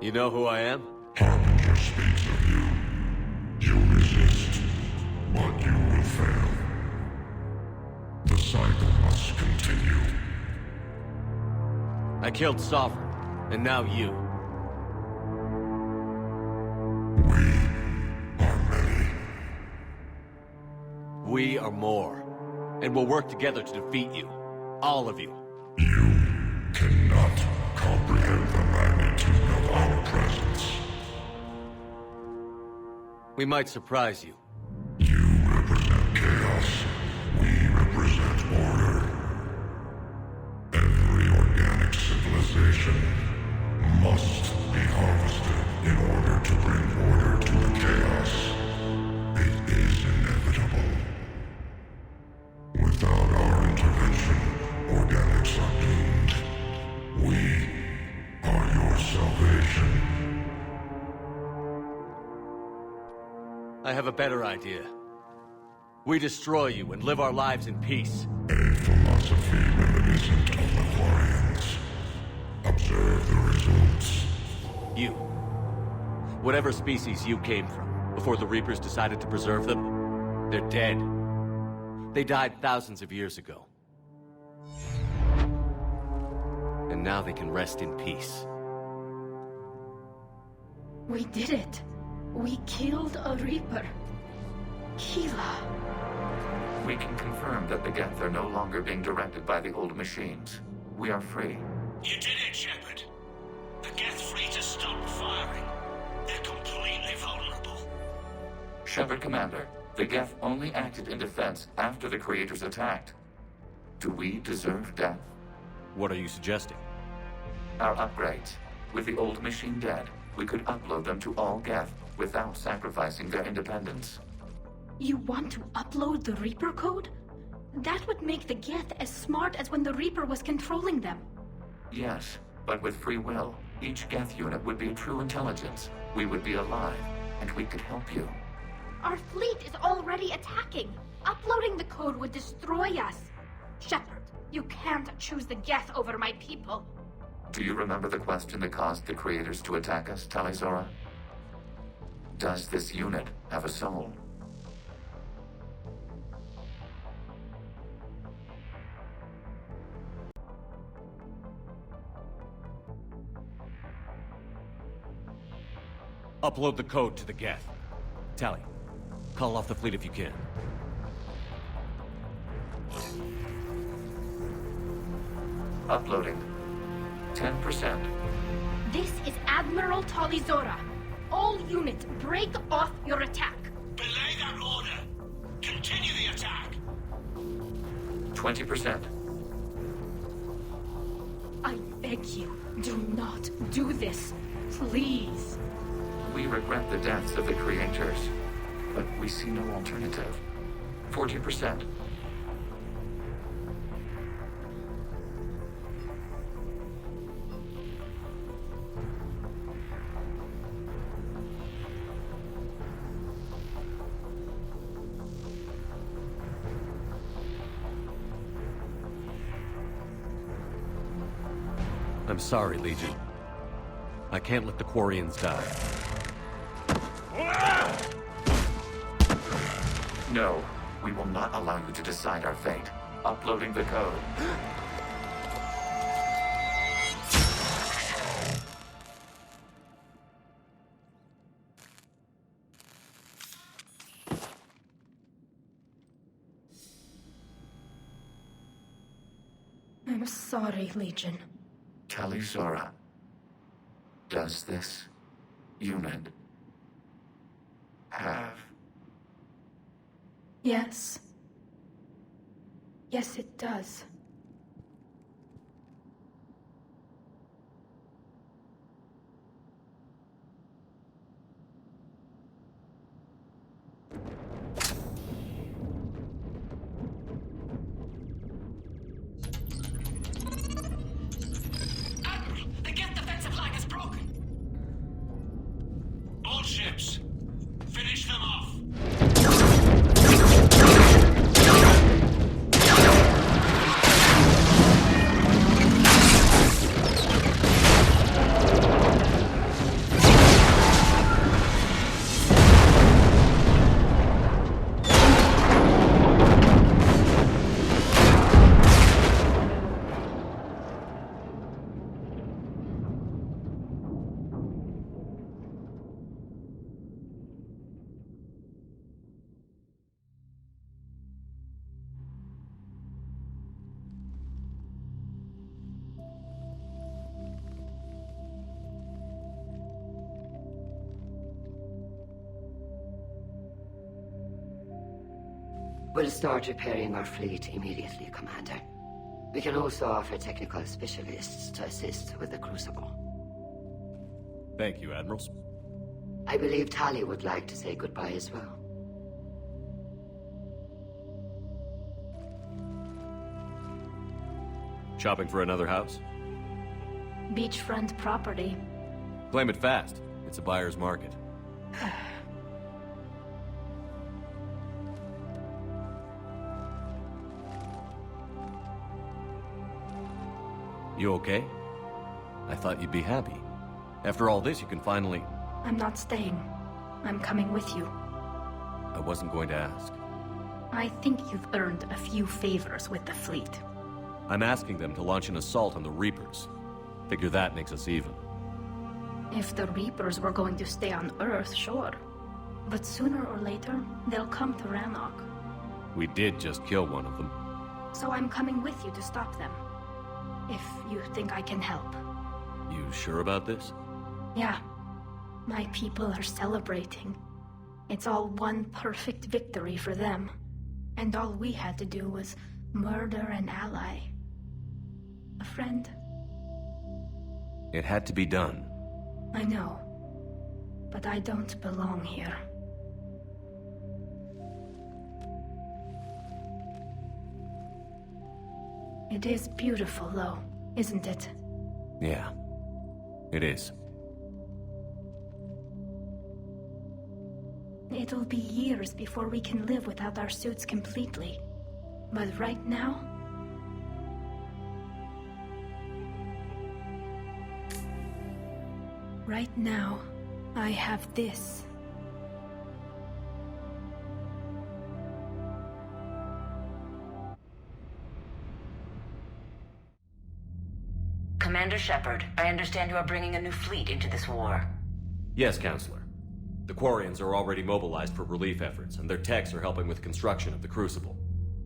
B: You know who I am?
M: Harbinger speaks of you. You resist, but you will fail. The cycle must continue.
B: I killed Sovereign, and now you.
M: We are many.
B: We are more. And we'll work together to defeat you. All of you.
M: You cannot comprehend the magnitude of our presence.
B: We might surprise you.
M: You represent chaos. We represent order. Every organic civilization must be harvested in order to bring order to the chaos. It is inevitable. Without our intervention, organics are doomed. We are your salvation.
B: I have a better idea. We destroy you and live our lives in peace.
M: A philosophy reminiscent of the Quarians. Observe the results.
B: You. Whatever species you came from, before the Reapers decided to preserve them, they're dead. They died thousands of years ago. And now they can rest in peace.
F: We did it. We killed a Reaper. Keela.
A: We can confirm that the Geth are no longer being directed by the old machines. We are free.
L: You did it, Shepard. The Geth fleet has stopped firing. They're completely vulnerable.
A: Shepard Commander, the Geth only acted in defense after the creators attacked. Do we deserve death?
B: What are you suggesting?
A: Our upgrades. With the old machine dead, we could upload them to all Geth without sacrificing their independence.
F: You want to upload the Reaper code? That would make the Geth as smart as when the Reaper was controlling them.
A: Yes, but with free will, each Geth unit would be a true intelligence. We would be alive, and we could help you.
F: Our fleet is already attacking. Uploading the code would destroy us. Shepard, you can't choose the Geth over my people.
A: Do you remember the question that caused the creators to attack us, Talizora? Does this unit have a soul?
B: Upload the code to the Geth. Tally, call off the fleet if you can.
A: Uploading. 10%.
F: This is Admiral Talizora. All units, break off your attack.
L: Belay that order. Continue the attack.
A: 20%.
F: I beg you, do not do this. Please.
A: We regret the deaths of the creators, but we see no alternative. 40%.
B: I'm sorry, Legion. I can't let the Quarians die.
A: No, we will not allow you to decide our fate. Uploading the code.
F: I'm sorry, Legion.
A: Talizora, does this unit have...
F: Yes. Yes, it does.
L: Admiral, the Geth defensive line is broken. All ships, finish them off.
E: We'll start repairing our fleet immediately, Commander. We can also offer technical specialists to assist with the Crucible.
B: Thank you, Admirals.
E: I believe Tali would like to say goodbye as well.
B: Shopping for another house?
F: Beachfront property.
B: Claim it fast. It's a buyer's market. You okay? I thought you'd be happy. After all this, you can finally...
F: I'm not staying. I'm coming with you.
B: I wasn't going to ask.
F: I think you've earned a few favors with the fleet.
B: I'm asking them to launch an assault on the Reapers. Figure that makes us even.
F: If the Reapers were going to stay on Earth, sure. But sooner or later, they'll come to Rannoch.
B: We did just kill one of them.
F: So I'm coming with you to stop them. If you think I can help.
B: You sure about this?
F: Yeah. My people are celebrating. It's all one perfect victory for them. And all we had to do was murder an ally. A friend.
B: It had to be done.
F: I know. But I don't belong here. It is beautiful, though, isn't it?
B: Yeah. It is.
F: It'll be years before we can live without our suits completely. But right now... Right now, I have this.
E: Commander Shepard, I understand you are bringing a new fleet into this war.
B: Yes, Counselor. The Quarians are already mobilized for relief efforts, and their techs are helping with construction of the Crucible.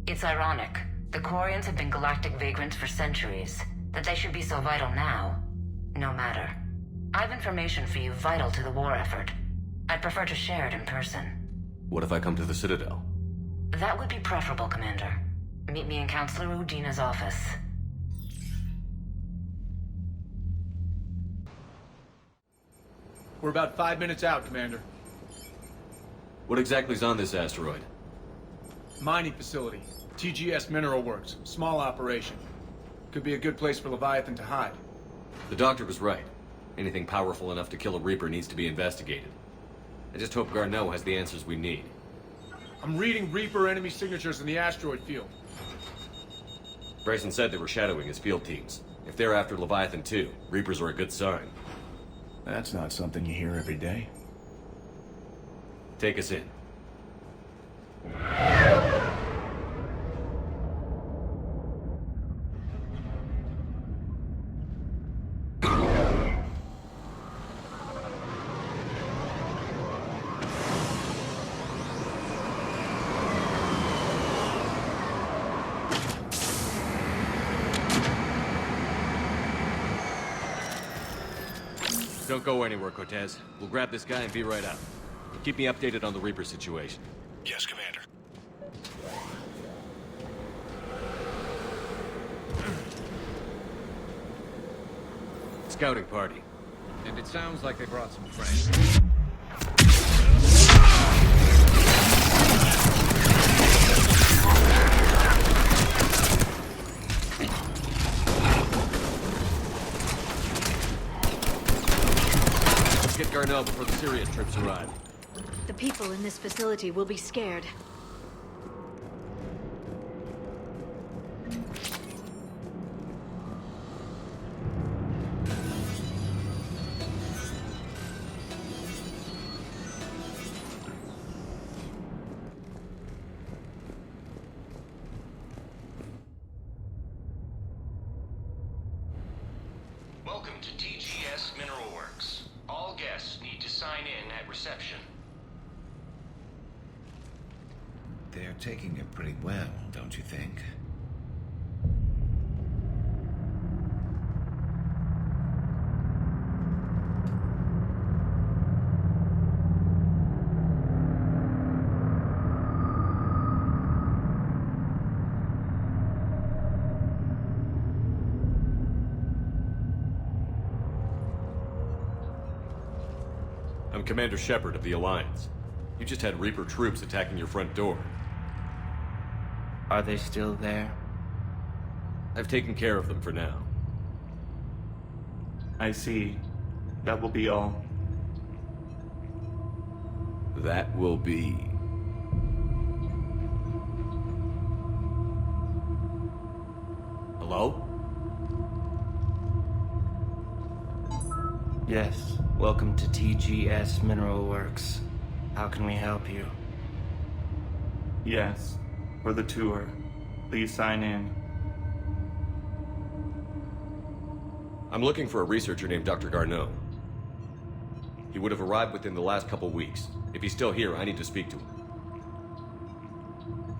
E: It's ironic. The Quarians have been galactic vagrants for centuries. That they should be so vital now, no matter. I have information for you vital to the war effort. I'd prefer to share it in person.
B: What if I come to the Citadel?
E: That would be preferable, Commander. Meet me in Counselor Udina's office.
P: We're about 5 minutes out, Commander.
B: What exactly is on this asteroid?
P: Mining facility. TGS Mineral Works. Small operation. Could be a good place for Leviathan to hide.
B: The doctor was right. Anything powerful enough to kill a Reaper needs to be investigated. I just hope Garneau has the answers we need.
P: I'm reading Reaper enemy signatures in the asteroid field.
B: Bryson said they were shadowing his field teams. If they're after Leviathan too, Reapers are a good sign.
U: That's not something you hear every day.
B: Take us in. Don't go anywhere, Cortez. We'll grab this guy and be right out. Keep me updated on the Reaper situation.
U: Yes, Commander.
B: Scouting party.
V: And it sounds like they brought some friends.
B: Get Garneau before the serious troops arrive.
W: The people in this facility will be scared.
H: Welcome to TGS Mineral Works. All guests need to sign in at reception.
J: They're taking it pretty well, don't you think?
B: I'm Commander Shepard of the Alliance. You just had Reaper troops attacking your front door.
X: Are they still there?
B: I've taken care of them for now.
X: I see. That will be all.
B: That will be... Hello?
X: Yes, welcome to TGS Mineral Works. How can we help you? Yes, for the tour. Please sign in.
B: I'm looking for a researcher named Dr. Garneau. He would have arrived within the last couple weeks. If he's still here, I need to speak to him.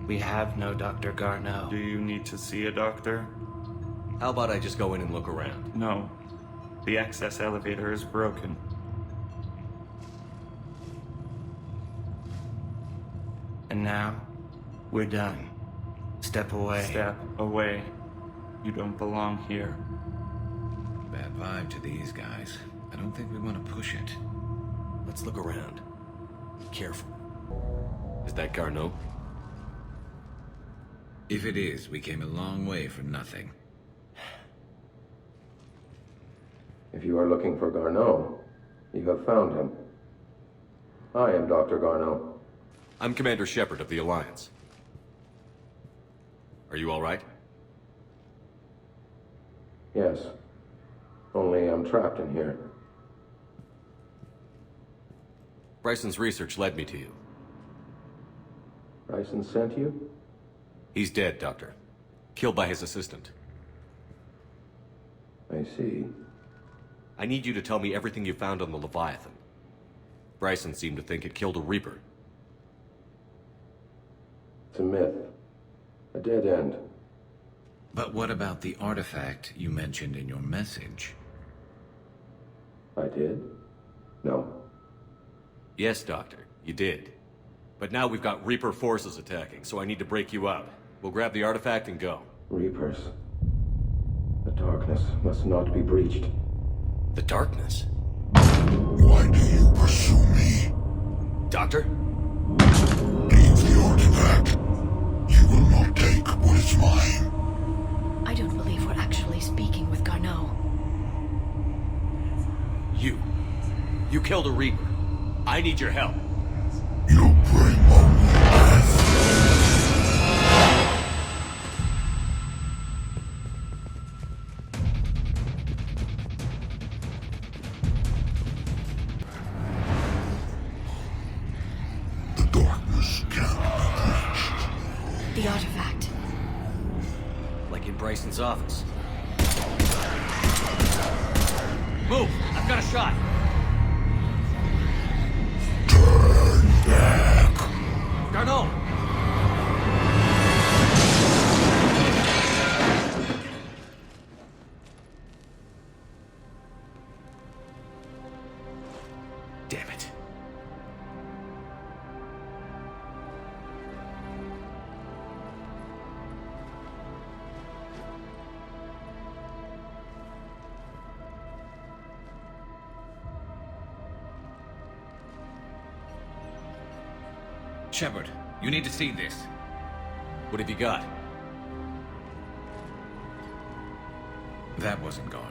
X: We have no Dr. Garneau. Do you need to see a doctor?
B: How about I just go in and look around?
X: No. The access elevator is broken. And now, we're done. Step away. Step away. You don't belong here.
O: Bad vibe to these guys. I don't think we want to push it.
B: Let's look around. Be careful. Is that Garneau?
O: If it is, we came a long way for nothing.
C: If you are looking for Garneau, you have found him. I am Dr. Garneau.
B: I'm Commander Shepard of the Alliance. Are you all right?
C: Yes. Only I'm trapped in here.
B: Bryson's research led me to you.
C: Bryson sent you?
B: He's dead, Doctor. Killed by his assistant.
C: I see.
B: I need you to tell me everything you found on the Leviathan. Bryson seemed to think it killed a Reaper.
C: It's a myth. A dead end.
O: But what about the artifact you mentioned in your message?
C: I did? No.
B: Yes, Doctor, you did. But now we've got Reaper forces attacking, so I need to break you out. We'll grab the artifact and go.
C: Reapers. The darkness must not be breached.
B: The darkness?
M: Why do you pursue me?
B: Doctor?
M: Leave the artifact. You will not take what is mine.
W: I don't believe we're actually speaking with Garneau.
B: You killed a Reaper. I need your help.
M: You bring only death. The darkness can't be reached.
W: The artifact.
B: Like in Bryson's office. Move! I've got a shot!
M: Turn back.
B: Garneau! Damn it.
O: Shepard, you need to see this.
B: What have you got?
O: That wasn't Garneau.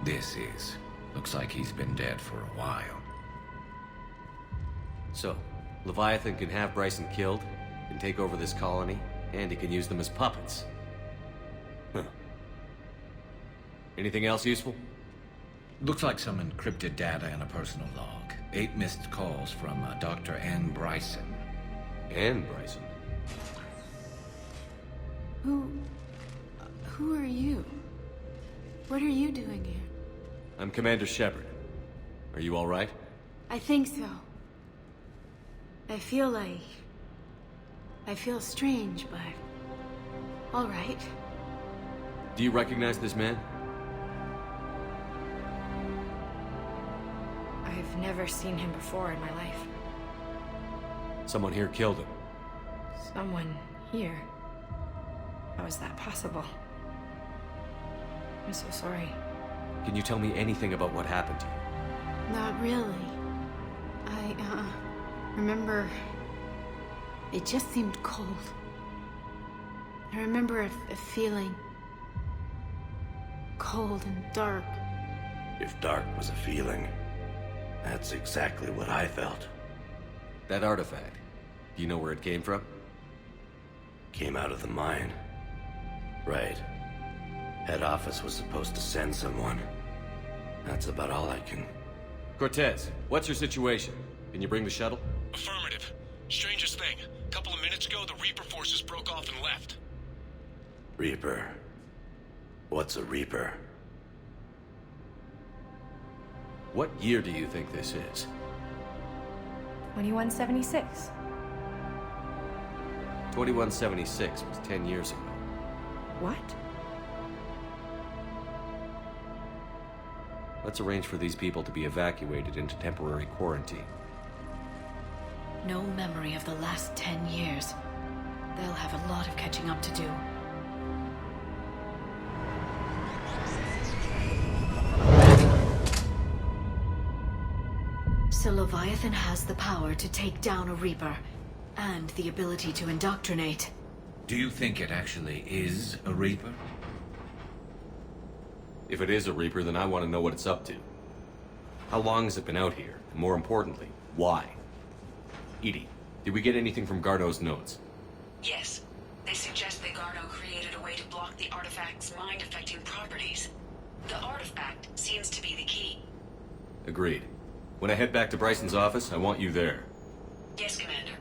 O: This is. Looks like he's been dead for a while.
B: So, Leviathan can have Bryson killed, can take over this colony, and he can use them as puppets. Huh. Anything else useful?
O: Looks like some encrypted data and a personal log. 8 missed calls from Dr. Ann Bryson.
B: Ann Bryson?
W: Who are you? What are you doing here?
B: I'm Commander Shepard. Are you all right?
W: I think so. I feel strange, but all right.
B: Do you recognize this man?
W: I've never seen him before in my life.
B: Someone here killed him.
W: Someone here? How is that possible? I'm so sorry.
B: Can you tell me anything about what happened to you?
W: Not really. I, remember... It just seemed cold. I remember a feeling... cold and dark.
D: If dark was a feeling, that's exactly what I felt.
B: That artifact, do you know where it came from?
D: Came out of the mine. Right. Head office was supposed to send someone. That's about all I can
B: Cortez, what's your situation? Can you bring the shuttle?
U: Affirmative. Strangest thing. A couple of minutes ago, the Reaper forces broke off and left.
D: Reaper. What's a Reaper?
B: What year do you think this is?
G: 2176.
B: 2176 was 10 years ago.
G: What?
B: Let's arrange for these people to be evacuated into temporary quarantine.
W: No memory of the last 10 years. They'll have a lot of catching up to do. So Leviathan has the power to take down a Reaper, and the ability to indoctrinate.
O: Do you think it actually is a Reaper?
B: If it is a Reaper, then I want to know what it's up to. How long has it been out here? And more importantly, why? Edie, did we get anything from Garneau's notes?
K: Yes. They suggest that Garneau created a way to block the artifact's mind-affecting properties. The artifact seems to be the key.
B: Agreed. When I head back to Bryson's office, I want you there.
K: Yes, Commander.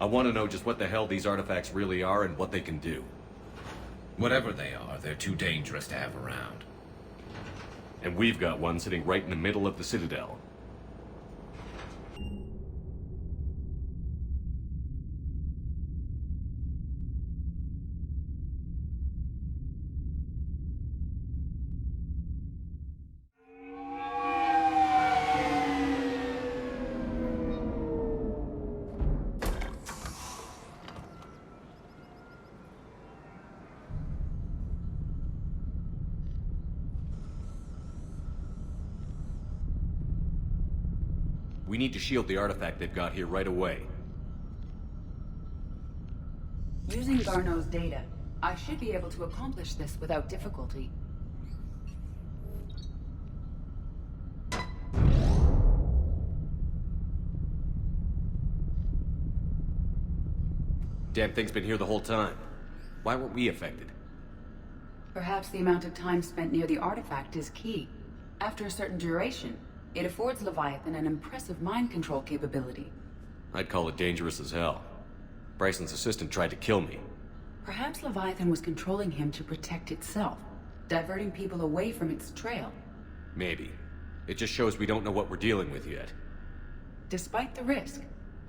B: I want to know just what the hell these artifacts really are and what they can do.
O: Whatever they are, they're too dangerous to have around.
B: And we've got one sitting right in the middle of the Citadel. We need to shield the artifact they've got here right away.
I: Using Garneau's data, I should be able to accomplish this without difficulty.
B: Damn thing's been here the whole time. Why weren't we affected?
I: Perhaps the amount of time spent near the artifact is key. After a certain duration, it affords Leviathan an impressive mind control capability.
B: I'd call it dangerous as hell. Bryson's assistant tried to kill me.
I: Perhaps Leviathan was controlling him to protect itself, diverting people away from its trail.
B: Maybe. It just shows we don't know what we're dealing with yet.
I: Despite the risk,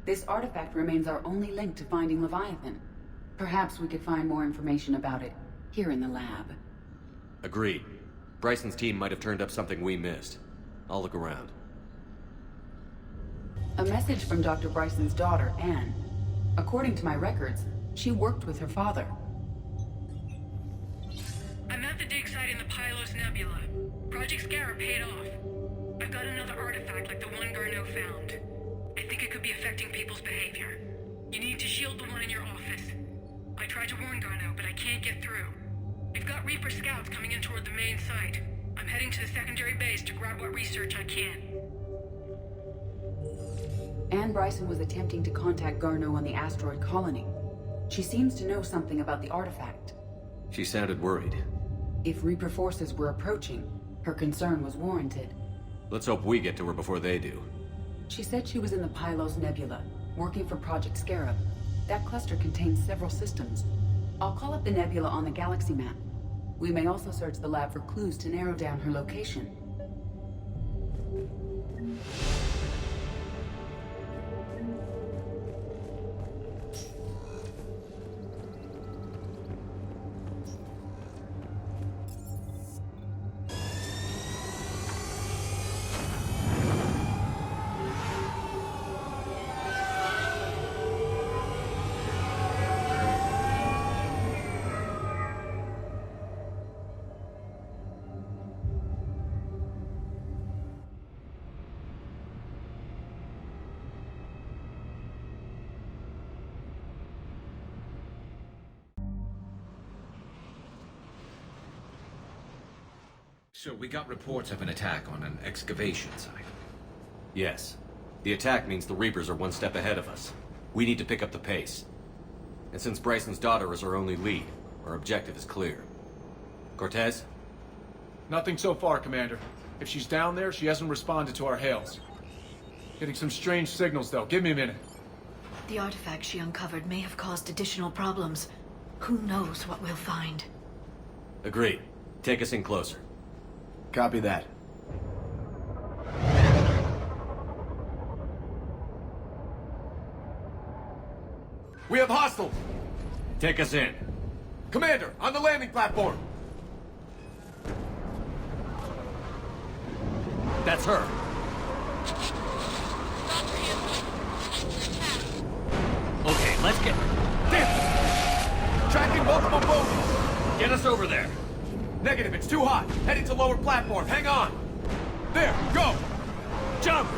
I: this artifact remains our only link to finding Leviathan. Perhaps we could find more information about it here in the lab.
B: Agreed. Bryson's team might have turned up something we missed. I'll look around.
I: A message from Dr. Bryson's daughter, Anne. According to my records, she worked with her father.
R: I'm at the dig site in the Pylos Nebula. Project Scarab paid off. I've got another artifact like the one Garneau found. I think it could be affecting people's behavior. You need to shield the one in your office. I tried to warn Garneau, but I can't get through. We've got Reaper scouts coming in toward the main site. I'm heading to the secondary base to grab what research I can.
I: Anne Bryson was attempting to contact Garneau on the asteroid colony. She seems to know something about the artifact.
B: She sounded worried.
I: If Reaper forces were approaching, her concern was warranted.
B: Let's hope we get to her before they do.
I: She said she was in the Pylos Nebula, working for Project Scarab. That cluster contains several systems. I'll call up the nebula on the galaxy map. We may also search the lab for clues to narrow down her location.
O: So we got reports of an attack on an excavation site.
B: Yes. The attack means the Reapers are one step ahead of us. We need to pick up the pace. And since Bryson's daughter is our only lead, our objective is clear. Cortez?
P: Nothing so far, Commander. If she's down there, she hasn't responded to our hails. Getting some strange signals, though. Give me a minute.
W: The artifact she uncovered may have caused additional problems. Who knows what we'll find?
B: Agreed. Take us in closer.
P: Copy that. We have hostiles!
B: Take us in.
P: Commander, on the landing platform!
B: That's her. Okay, let's get...
P: Damn! Tracking multiple bogies!
B: Get us over there.
P: Negative, it's too hot. Heading to lower platform. Hang on. There, go!
B: Jump!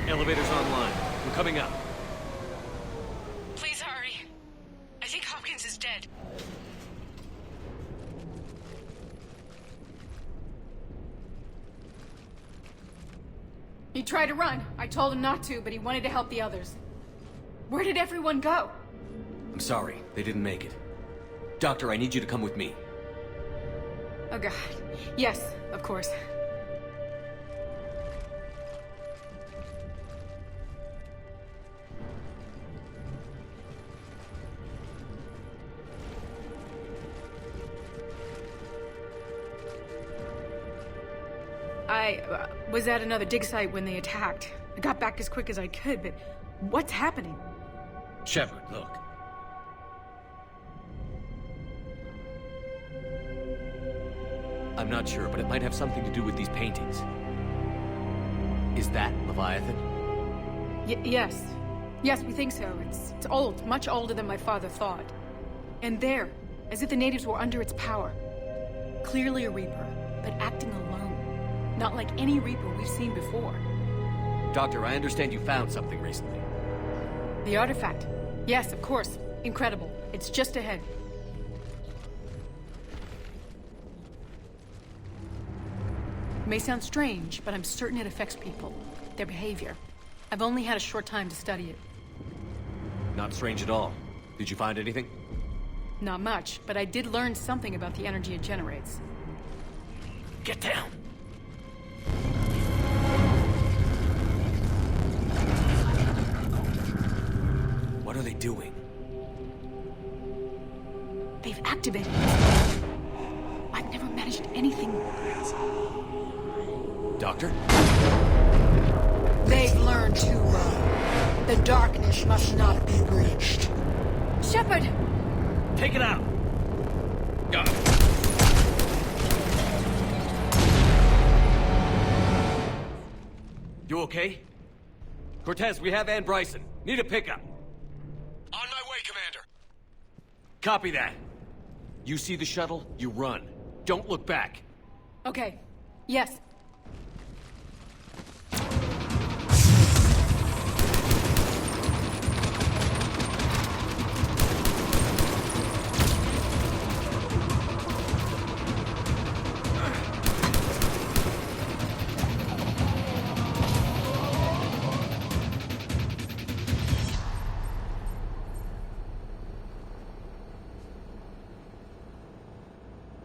B: Elevator's online. We're coming up.
R: Please hurry. I think Hopkins is dead.
G: He tried to run. I told him not to, but he wanted to help the others. Where did everyone go?
B: I'm sorry. They didn't make it. Doctor, I need you to come with me.
G: Oh god. Yes, of course. I was at another dig site when they attacked. I got back as quick as I could, but what's happening?
O: Shepard, look.
B: I'm not sure, but it might have something to do with these paintings. Is that Leviathan?
G: Yes. Yes, we think so. It's old, much older than my father thought. And there, as if the natives were under its power. Clearly a Reaper, but acting alone. Not like any Reaper we've seen before.
B: Doctor, I understand you found something recently.
G: The artifact. Yes, of course. Incredible. It's just ahead. May sound strange, but I'm certain it affects people. Their behavior. I've only had a short time to study it.
B: Not strange at all. Did you find anything?
G: Not much, but I did learn something about the energy it generates.
B: Get down! What are they doing?
G: They've activated it. I've never managed anything.
B: Doctor?
G: They've learned too well. The darkness must not be breached. Shepard!
B: Take it out!
O: Got it.
B: You okay? Cortez, we have Ann Bryson. Need a pickup.
U: On my way, Commander.
B: Copy that. You see the shuttle, you run. Don't look back.
G: Okay. Yes.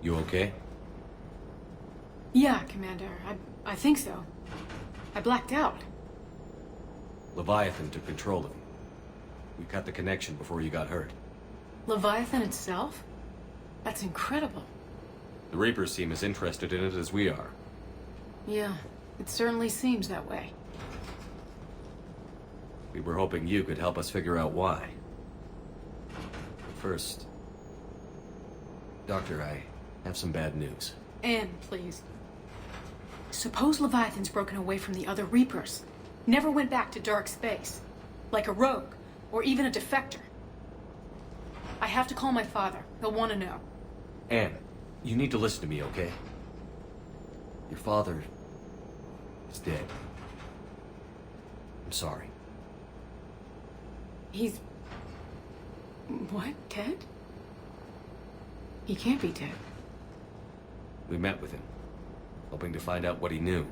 B: You okay?
G: Yeah, Commander. I think so. I blacked out.
B: Leviathan took control of him. We cut the connection before you got hurt.
G: Leviathan itself? That's incredible.
B: The Reapers seem as interested in it as we are.
G: Yeah, it certainly seems that way.
B: We were hoping you could help us figure out why. First, Doctor, I have some bad news.
G: Anne, please. Suppose Leviathan's broken away from the other Reapers. Never went back to dark space. Like a rogue, or even a defector. I have to call my father. He'll want to know.
B: Anne, you need to listen to me, okay? Your father is dead. I'm sorry.
G: He's... what? Dead? He can't be dead.
B: We met with him, hoping to find out what he knew.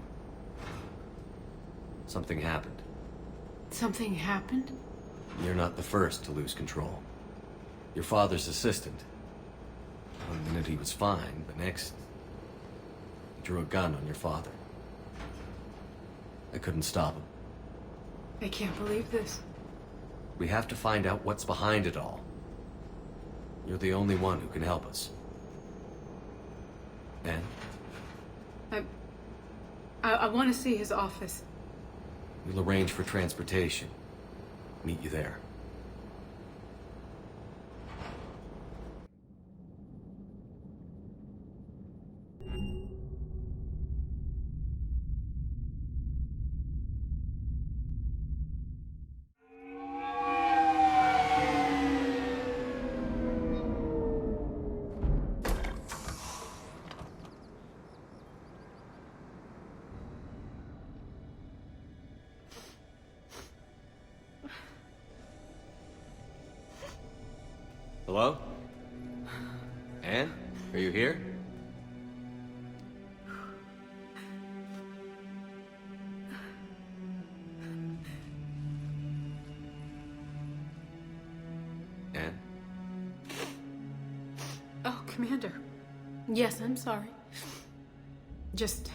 B: Something happened.
G: Something happened?
B: You're not the first to lose control. Your father's assistant, One minute he was fine, the next, he drew a gun on your father. I couldn't stop him.
G: I can't believe this.
B: We have to find out what's behind it all. You're the only one who can help us. And?
G: I want to see his office.
B: We'll arrange for transportation. Meet you there. Hello? Anne? Are you here? Anne?
G: Oh, Commander. Yes, I'm sorry. Just...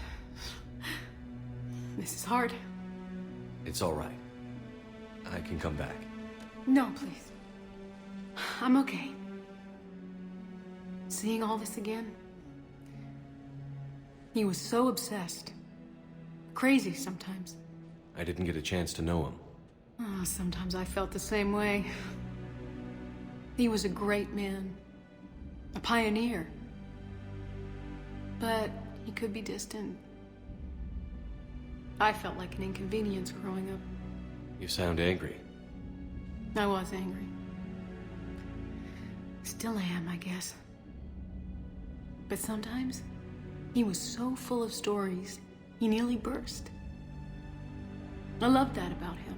G: This is hard.
B: It's all right. I can come back.
G: No, please. I'm okay. Seeing all this again? He was so obsessed. Crazy sometimes.
B: I didn't get a chance to know him.
G: Oh, sometimes I felt the same way. He was a great man. A pioneer. But he could be distant. I felt like an inconvenience growing up.
B: You sound angry.
G: I was angry. Still am, I guess. But sometimes, he was so full of stories, he nearly burst. I loved that about him.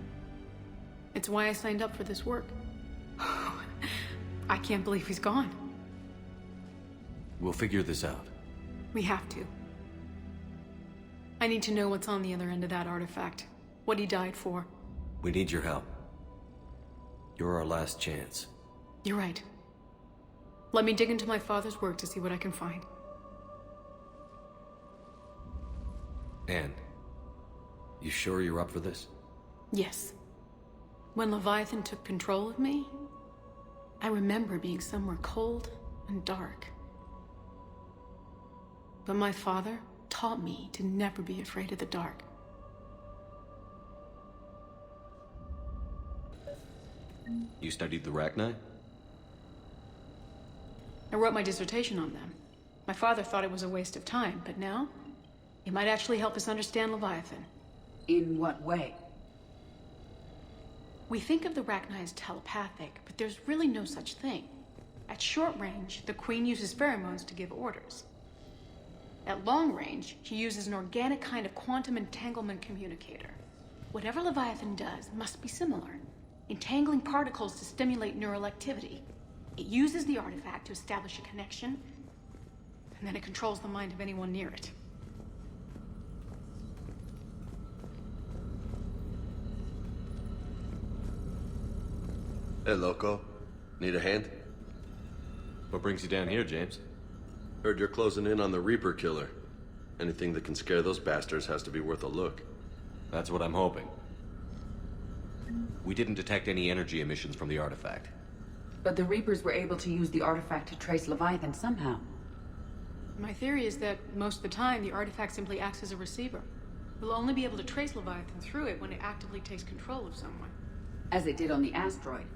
G: It's why I signed up for this work. I can't believe he's gone.
B: We'll figure this out.
G: We have to. I need to know what's on the other end of that artifact. What he died for.
B: We need your help. You're our last chance.
G: You're right. Let me dig into my father's work to see what I can find.
B: Anne, you sure you're up for this?
G: Yes. When Leviathan took control of me, I remember being somewhere cold and dark. But my father taught me to never be afraid of the dark.
B: You studied the Rachni?
G: I wrote my dissertation on them. My father thought it was a waste of time, but now, it might actually help us understand Leviathan.
I: In what way?
G: We think of the Rachni as telepathic, but there's really no such thing. At short range, the Queen uses pheromones to give orders. At long range, she uses an organic kind of quantum entanglement communicator. Whatever Leviathan does must be similar, entangling particles to stimulate neural activity. It uses the artifact to establish a connection, and then it controls the mind of anyone near it.
N: Hey, Loco. Need a hand?
B: What brings you down here, James?
N: Heard you're closing in on the Reaper killer. Anything that can scare those bastards has to be worth a look.
B: That's what I'm hoping. We didn't detect any energy emissions from the artifact.
I: But the Reapers were able to use the artifact to trace Leviathan somehow.
G: My theory is that most of the time, the artifact simply acts as a receiver. We'll only be able to trace Leviathan through it when it actively takes control of someone.
I: As it did on the asteroid.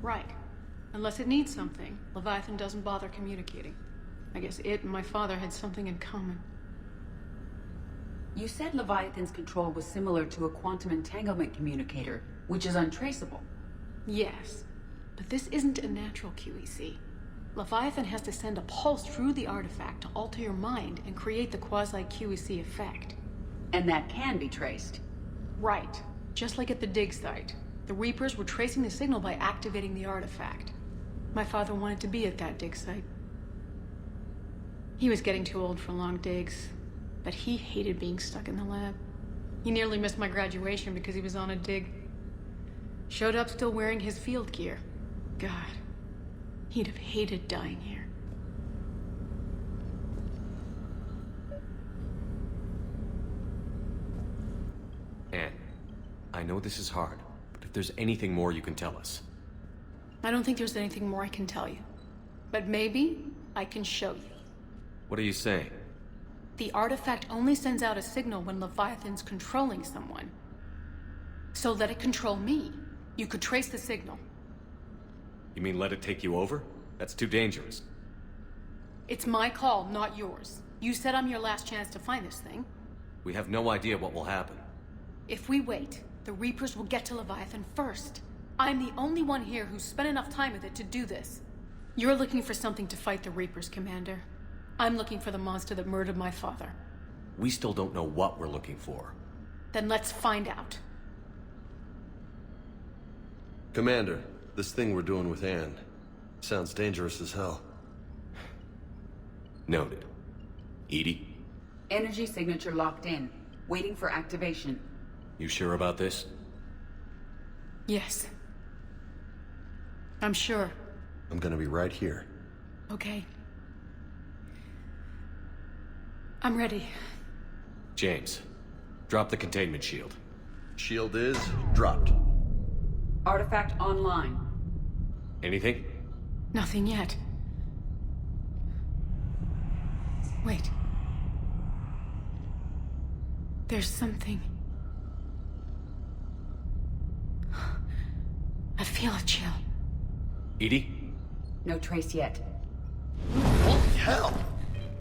G: Right. Unless it needs something, Leviathan doesn't bother communicating. I guess it and my father had something in common.
I: You said Leviathan's control was similar to a quantum entanglement communicator, which is untraceable.
G: Yes, but this isn't a natural QEC. Leviathan has to send a pulse through the artifact to alter your mind and create the quasi-QEC effect.
I: And that can be traced.
G: Right. Just like at the dig site. The Reapers were tracing the signal by activating the artifact. My father wanted to be at that dig site. He was getting too old for long digs, but he hated being stuck in the lab. He nearly missed my graduation because he was on a dig. Showed up still wearing his field gear. God. He'd have hated dying here.
B: Anne, I know this is hard, but if there's anything more you can tell us.
G: I don't think there's anything more I can tell you. But maybe I can show you.
B: What are you saying?
G: The artifact only sends out a signal when Leviathan's controlling someone. So let it control me. You could trace the signal.
B: You mean let it take you over? That's too dangerous.
G: It's my call, not yours. You said I'm your last chance to find this thing.
B: We have no idea what will happen.
G: If we wait, the Reapers will get to Leviathan first. I'm the only one here who's spent enough time with it to do this. You're looking for something to fight the Reapers, Commander. I'm looking for the monster that murdered my father.
B: We still don't know what we're looking for.
G: Then let's find out.
N: Commander, this thing we're doing with Anne sounds dangerous as hell.
B: Noted. Edie?
I: Energy signature locked in. Waiting for activation.
B: You sure about this?
G: Yes. I'm sure.
N: I'm gonna be right here.
G: Okay. I'm ready.
B: James, drop the containment shield.
N: Shield is dropped.
I: Artifact online.
B: Anything?
G: Nothing yet. Wait. There's something. I feel a chill.
B: Edie?
I: No trace yet.
N: Holy hell!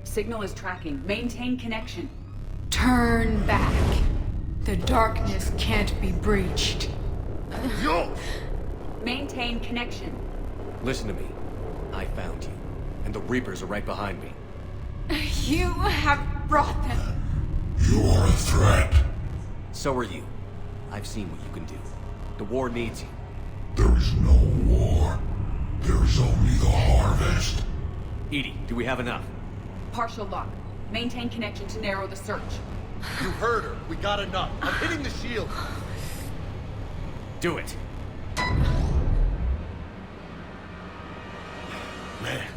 I: Signal is tracking. Maintain connection.
G: Turn back. The darkness can't be breached.
N: Yo!
I: Maintain connection.
B: Listen to me. I found you, and the Reapers are right behind me.
G: You have brought them.
M: You are a threat.
B: So are you. I've seen what you can do. The war needs you.
M: There is no war. There is only the harvest.
B: Edie, do we have enough?
I: Partial lock. Maintain connection to narrow the search.
N: You heard her. We got enough. I'm hitting the shield.
B: Do it.
N: Man.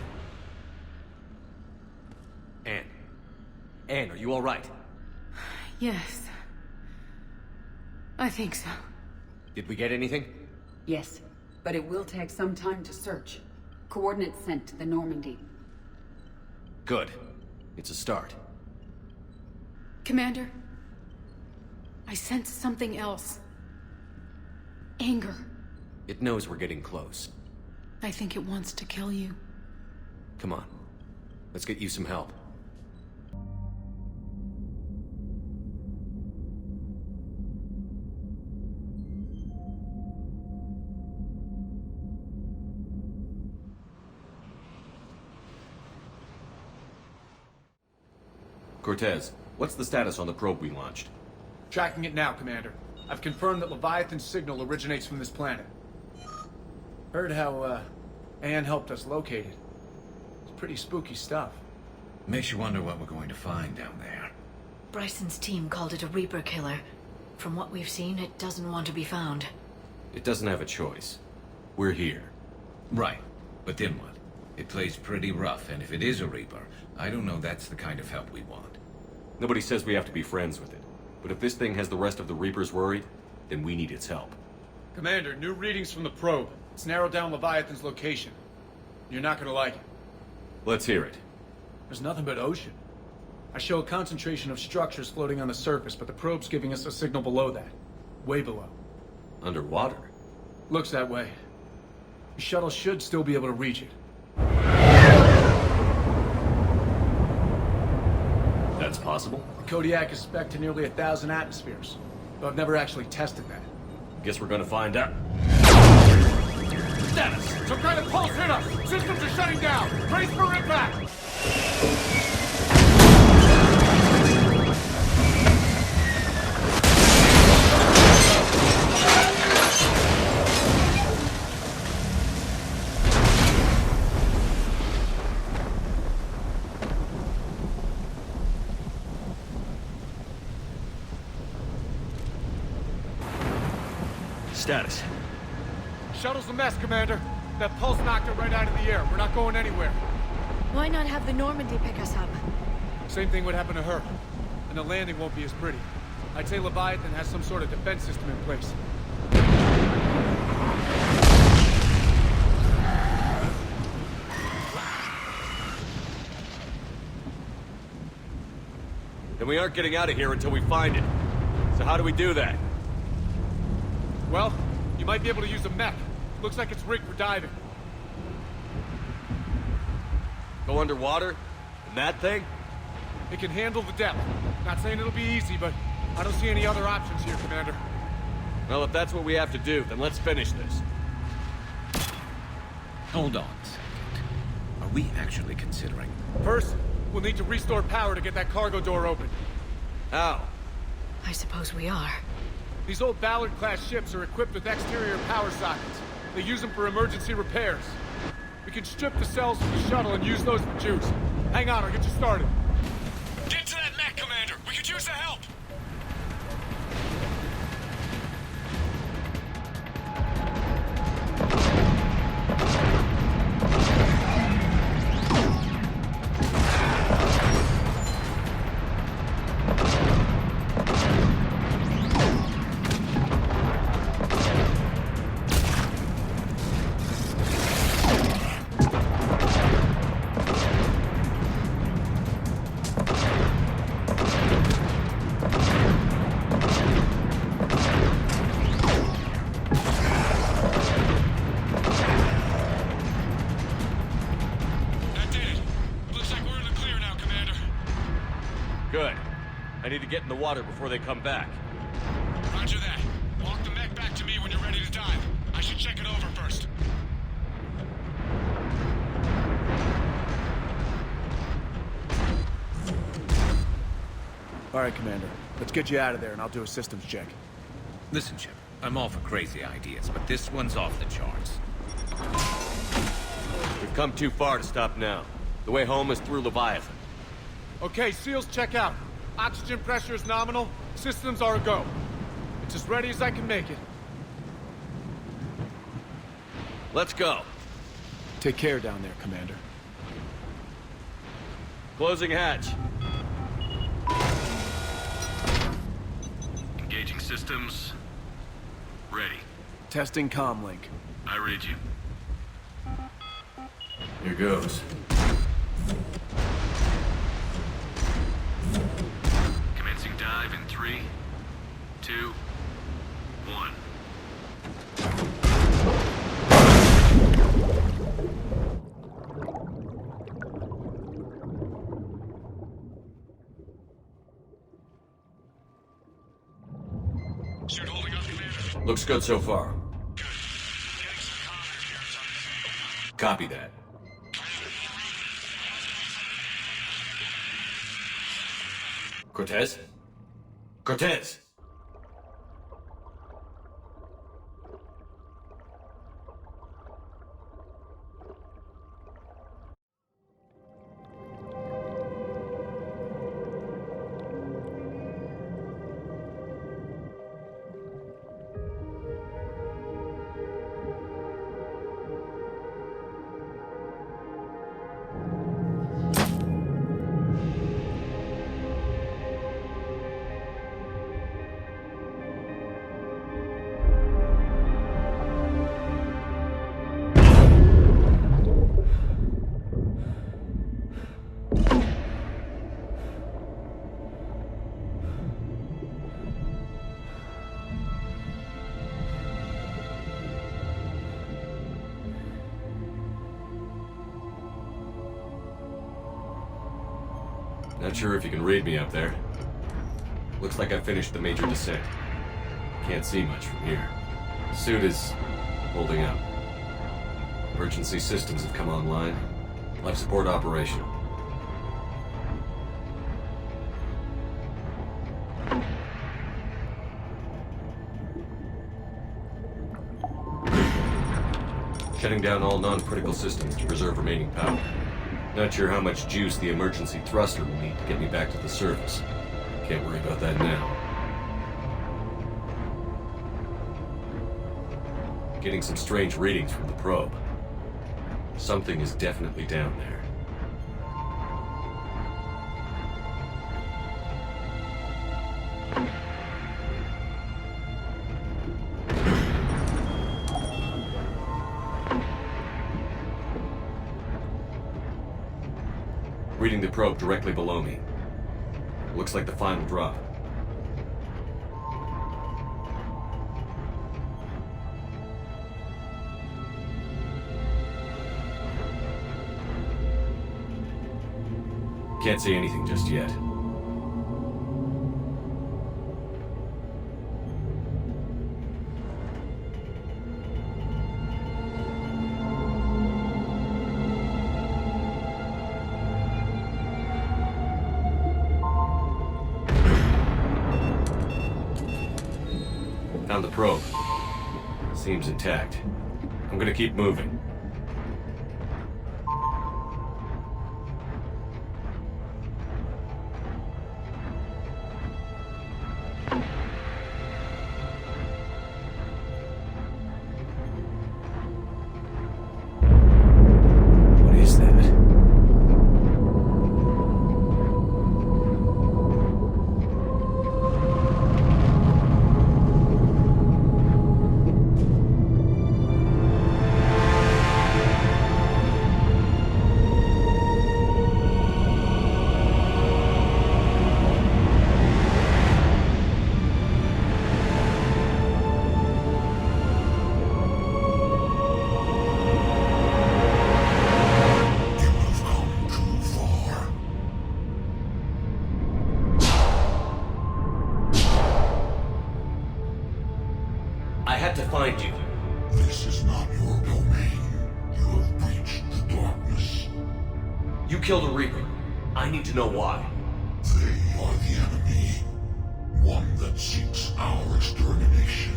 B: Anne. Anne, are you all right?
G: Yes. I think so.
B: Did we get anything?
I: Yes, but it will take some time to search. Coordinates sent to the Normandy.
B: Good. It's a start.
G: Commander, I sense something else. Anger.
B: It knows we're getting close.
G: I think it wants to kill you.
B: Come on. Let's get you some help. Cortez, what's the status on the probe we launched?
P: Tracking it now, Commander. I've confirmed that Leviathan's signal originates from this planet. Heard how, Anne helped us locate it. It's pretty spooky stuff.
O: Makes you wonder what we're going to find down there.
W: Bryson's team called it a Reaper killer. From what we've seen, it doesn't want to be found.
B: It doesn't have a choice. We're here.
O: Right. But then what? It plays pretty rough, and if it is a Reaper, I don't know that's the kind of help we want.
B: Nobody says we have to be friends with it. But if this thing has the rest of the Reapers worried, then we need its help.
P: Commander, new readings from the probe. It's narrowed down Leviathan's location. You're not gonna like it.
B: Let's hear it.
P: There's nothing but ocean. I show a concentration of structures floating on the surface, but the probe's giving us a signal below that. Way below.
B: Underwater?
P: Looks that way. The shuttle should still be able to reach it.
B: That's possible?
P: The Kodiak is spec'd to nearly 1,000 atmospheres, but I've never actually tested that.
B: Guess we're gonna find out.
P: Status! Some kind of pulse hit us! Systems are shutting down! Brace for impact!
B: Status.
P: Shuttle's a mess, Commander. That pulse knocked it right out of the air. We're not going anywhere.
W: Why not have the Normandy pick us up?
P: Same thing would happen to her. And the landing won't be as pretty. I'd say Leviathan has some sort of defense system in place.
B: Then we aren't getting out of here until we find it. So how do we do that?
P: Well, you might be able to use a mech. Looks like it's rigged for diving.
B: Go underwater? And that thing?
P: It can handle the depth. Not saying it'll be easy, but I don't see any other options here, Commander.
B: Well, if that's what we have to do, then let's finish this.
O: Hold on a second. Are we actually considering...
P: First, we'll need to restore power to get that cargo door open.
B: How?
W: I suppose we are.
P: These old Ballard-class ships are equipped with exterior power sockets. They use them for emergency repairs. We can strip the cells from the shuttle and use those for juice. Hang on, I'll get you started.
U: Get to that mech, Commander! We could use the help!
B: Good. I need to get in the water before they come back.
U: Roger that. Walk the mech back to me when you're ready to dive. I should check it over first.
P: All right, Commander. Let's get you out of there and I'll do a systems check.
O: Listen, Chip, I'm all for crazy ideas, but this one's off the charts.
B: We've come too far to stop now. The way home is through Leviathan.
P: Okay, SEALs check out. Oxygen pressure is nominal. Systems are a go. It's as ready as I can make it.
B: Let's go.
P: Take care down there, Commander.
B: Closing hatch.
A: Engaging systems. Ready.
P: Testing comlink.
A: I read you.
B: Here goes.
A: Commencing dive in 3, 2, 1.
U: Suit holding up, Commander.
B: Looks good so far. Copy that. Cortez? Cortez! Not sure if you can read me up there. Looks like I finished the major descent. Can't see much from here. The suit is holding up. Emergency systems have come online. Life support operational. Shutting down all non-critical systems to preserve remaining power. Not sure how much juice the emergency thruster will need to get me back to the surface. Can't worry about that now. Getting some strange readings from the probe. Something is definitely down there. Reading the probe directly below me. Looks like the final drop. Can't say anything just yet. Found the probe. Seems intact. I'm gonna keep moving. What is that? I had to find you.
M: This is not your domain. You have breached the darkness.
B: You killed a Reaper. I need to know why.
M: They are the enemy. One that seeks our extermination.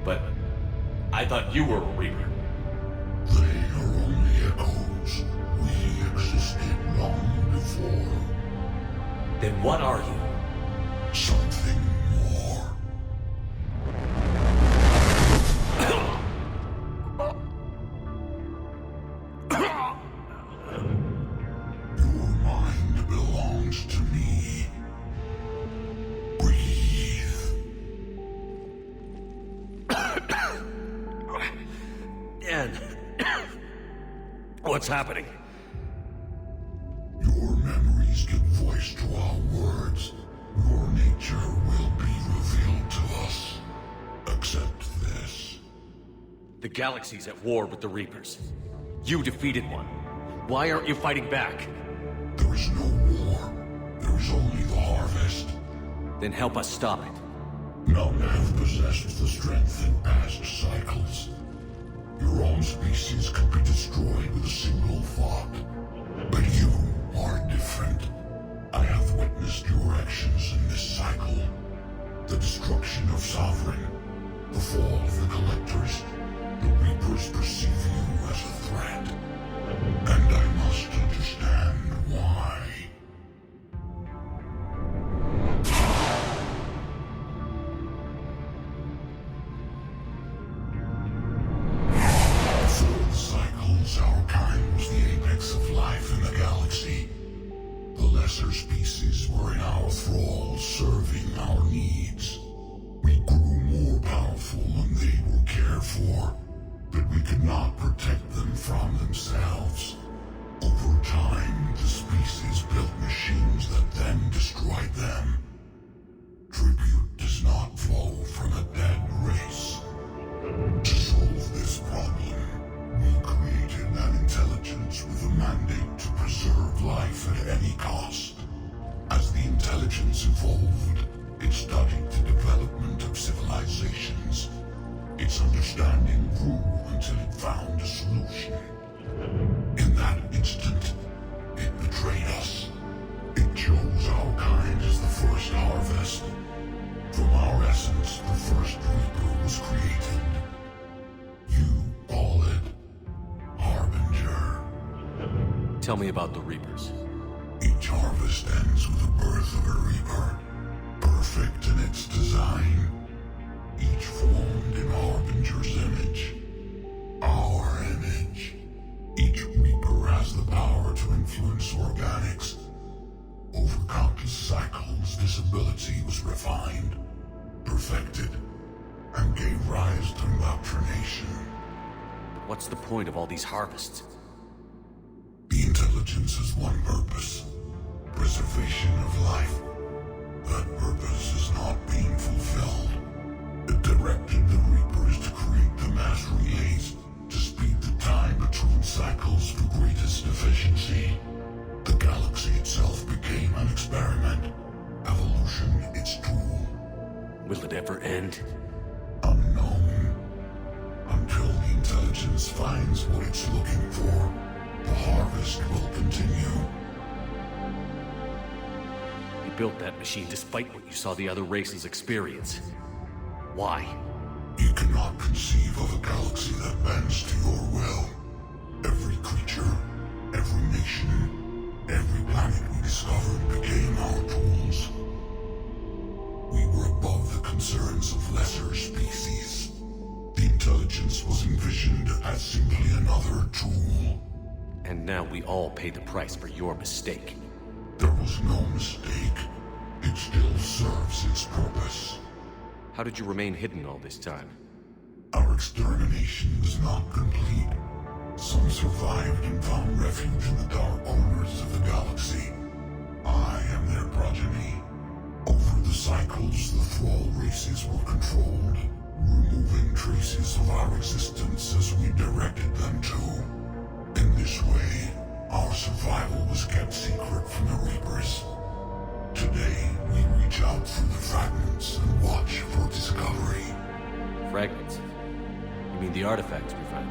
B: But I thought you were a Reaper.
M: They are only echoes. We existed long before.
B: Then what are you?
M: Something more. Your mind belongs to me. Breathe.
B: Dan, what's happening?
M: Your memories give voice to our words. Your nature will be revealed to us. Accept this.
B: The galaxy's at war with the Reapers. You defeated one. Why aren't you fighting back?
M: There is no war. There is only the harvest.
B: Then help us stop it.
M: None have possessed the strength in past cycles. Your own species could be destroyed with a single thought. But you are different. I have witnessed your actions in this cycle. The destruction of Sovereign, the fall of the Collectors. The Reapers perceive you as a threat. And I must understand why. Before the cycles, our kind was the apex of life in the galaxy. The lesser species were in our thrall, serving our needs. We grew more powerful and they were cared for, but we could not protect them from themselves. Over time, the species built machines that then destroyed them. Tribute does not flow from a dead race. To solve this problem, we created an intelligence with a mandate to preserve life at any cost. As the intelligence evolved, it studied the development of civilizations. Its understanding grew until it found a solution. In that instant, it betrayed us. It chose our kind as the first harvest. From our essence, the first Reaper was created. You call it Harbinger.
B: Tell me about the Reapers.
M: Each harvest ends with the birth of a Reaper, perfect in its design. Each formed in cycles, this ability was refined, perfected, and gave rise to indoctrination.
B: What's the point of all these harvests?
M: The intelligence has one purpose: preservation of life. That purpose is not being fulfilled. It directed the Reapers to create the mass relays to speed the time between cycles for greatest efficiency. The galaxy itself became an experiment. Evolution its tool.
B: Will it ever end?
M: Unknown. Until the intelligence finds what it's looking for, the harvest will continue.
B: You built that machine despite what you saw the other races experience. Why?
M: You cannot conceive of a galaxy that bends to your will. Every creature, every nation, every planet we discovered became our tools. We were above the concerns of lesser species. The intelligence was envisioned as simply another tool.
B: And now we all pay the price for your mistake.
M: There was no mistake. It still serves its purpose.
B: How did you remain hidden all this time?
M: Our extermination was not complete. Some survived and found refuge in the dark corners of the galaxy. I am their progeny. Over the cycles, the thrall races were controlled, removing traces of our existence as we directed them to. In this way, our survival was kept secret from the Reapers. Today, we reach out through the fragments and watch for discovery.
B: Fragments? You mean the artifacts we found?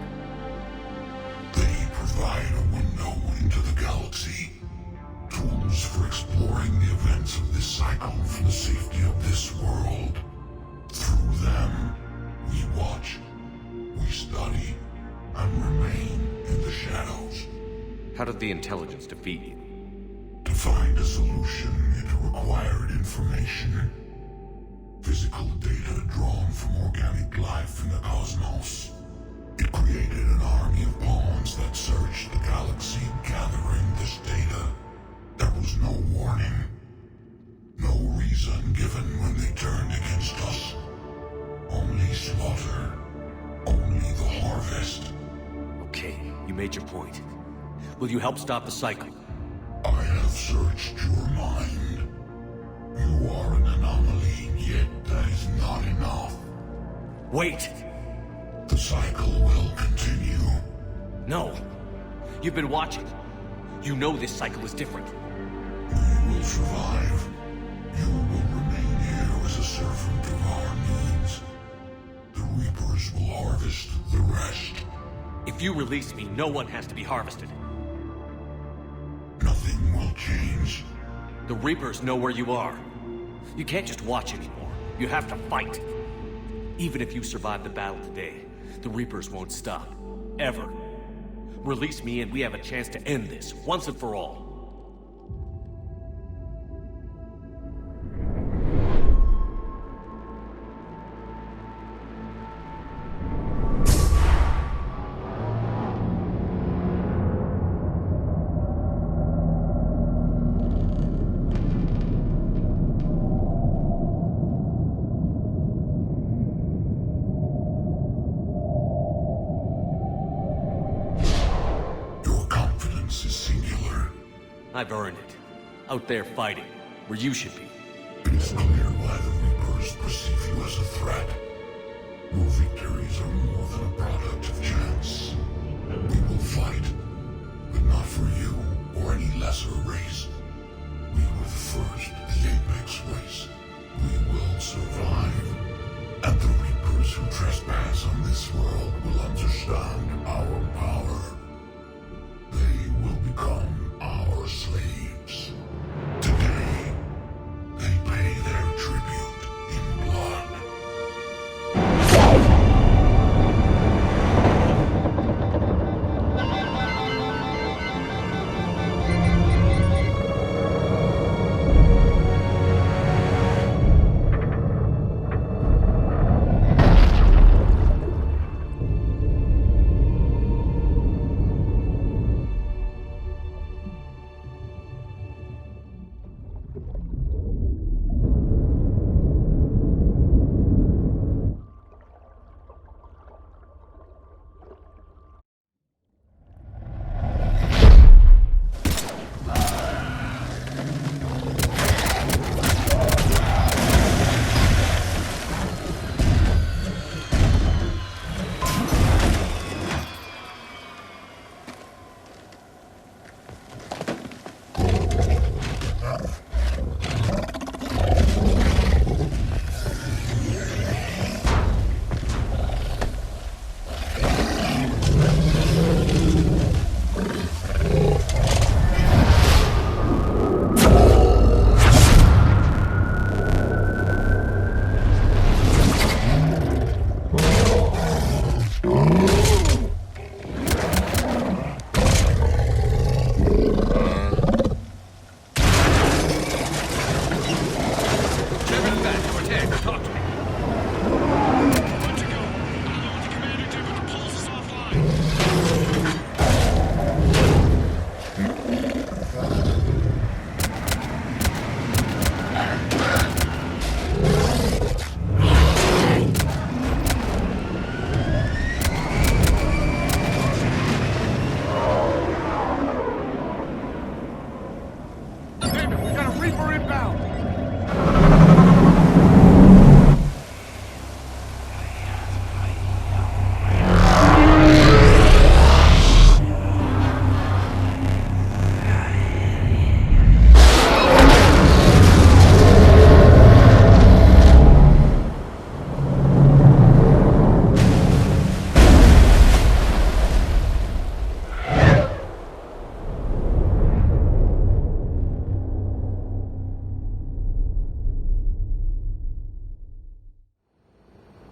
M: They provide a window into the galaxy. Tools for exploring the events of this cycle for the safety of this world. Through them, we watch, we study, and remain in the shadows.
B: How did the intelligence defeat you?
M: To find a solution, it required information. Physical data drawn from organic life in the cosmos. It created an army of pawns that searched the galaxy gathering this data. There was no warning. No reason given when they turned against us. Only slaughter. Only the harvest.
B: Okay, you made your point. Will you help stop the cycle?
M: I have searched your mind. You are an anomaly, yet that is not enough.
B: Wait!
M: The cycle will continue.
B: No. You've been watching. You know this cycle is different.
M: We will survive. You will remain here as a servant of our needs. The Reapers will harvest the rest.
B: If you release me, no one has to be harvested.
M: Nothing will change.
B: The Reapers know where you are. You can't just watch anymore. You have to fight. Even if you survive the battle today, the Reapers won't stop. Ever. Release me and we have a chance to end this, once and for all. I've earned it. Out there fighting, where you should be.
M: It is clear why the Reapers perceive you as a threat. Your victories are more than a product of chance. We will fight, but not for you or any lesser race. We were the first, the Apex race. We will survive. And the Reapers who trespass on this world will understand our power. They will become our slaves. Today, they pay their tribute in blood.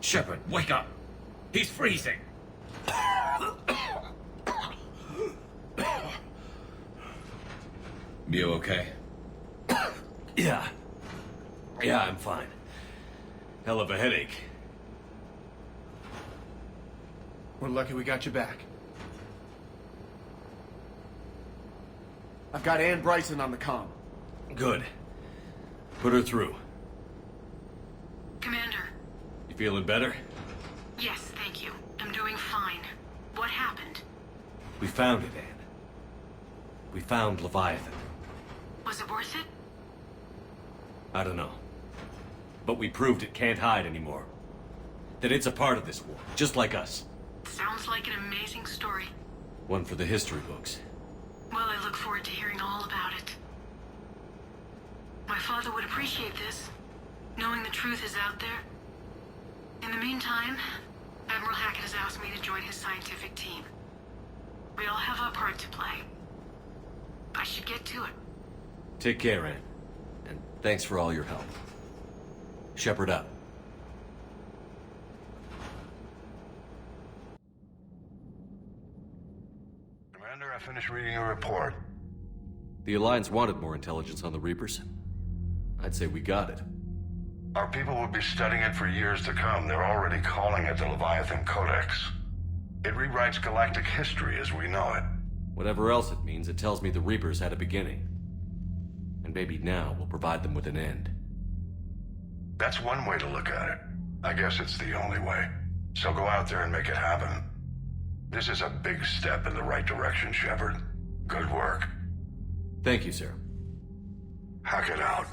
O: Shepard, wake up! He's freezing! You okay?
B: Yeah. Yeah, I'm fine. Hell of a headache.
P: We're lucky we got you back. I've got Ann Bryson on the comm.
B: Good. Put her through.
R: Commander.
B: You feeling better?
R: Yes, thank you. I'm doing fine. What happened?
B: We found it, Ann. We found Leviathan.
R: Was it worth it?
B: I don't know. But we proved it can't hide anymore. That it's a part of this war, just like us.
R: Sounds like an amazing story.
B: One for the history books.
R: Well, I look forward to hearing all about it. My father would appreciate this, knowing the truth is out there. In the meantime, Admiral Hackett has asked me to join his scientific team. We all have our part to play. I should get to it.
B: Take care, Ann. And thanks for all your help. Shepard up.
M: Commander, I finished reading your report.
B: The Alliance wanted more intelligence on the Reapers. I'd say we got it.
M: Our people will be studying it for years to come. They're already calling it the Leviathan Codex. It rewrites galactic history as we know it.
B: Whatever else it means, it tells me the Reapers had a beginning. And maybe now we'll provide them with an end.
M: That's one way to look at it. I guess it's the only way. So go out there and make it happen. This is a big step in the right direction, Shepard. Good work.
B: Thank you, sir.
M: Hackett out.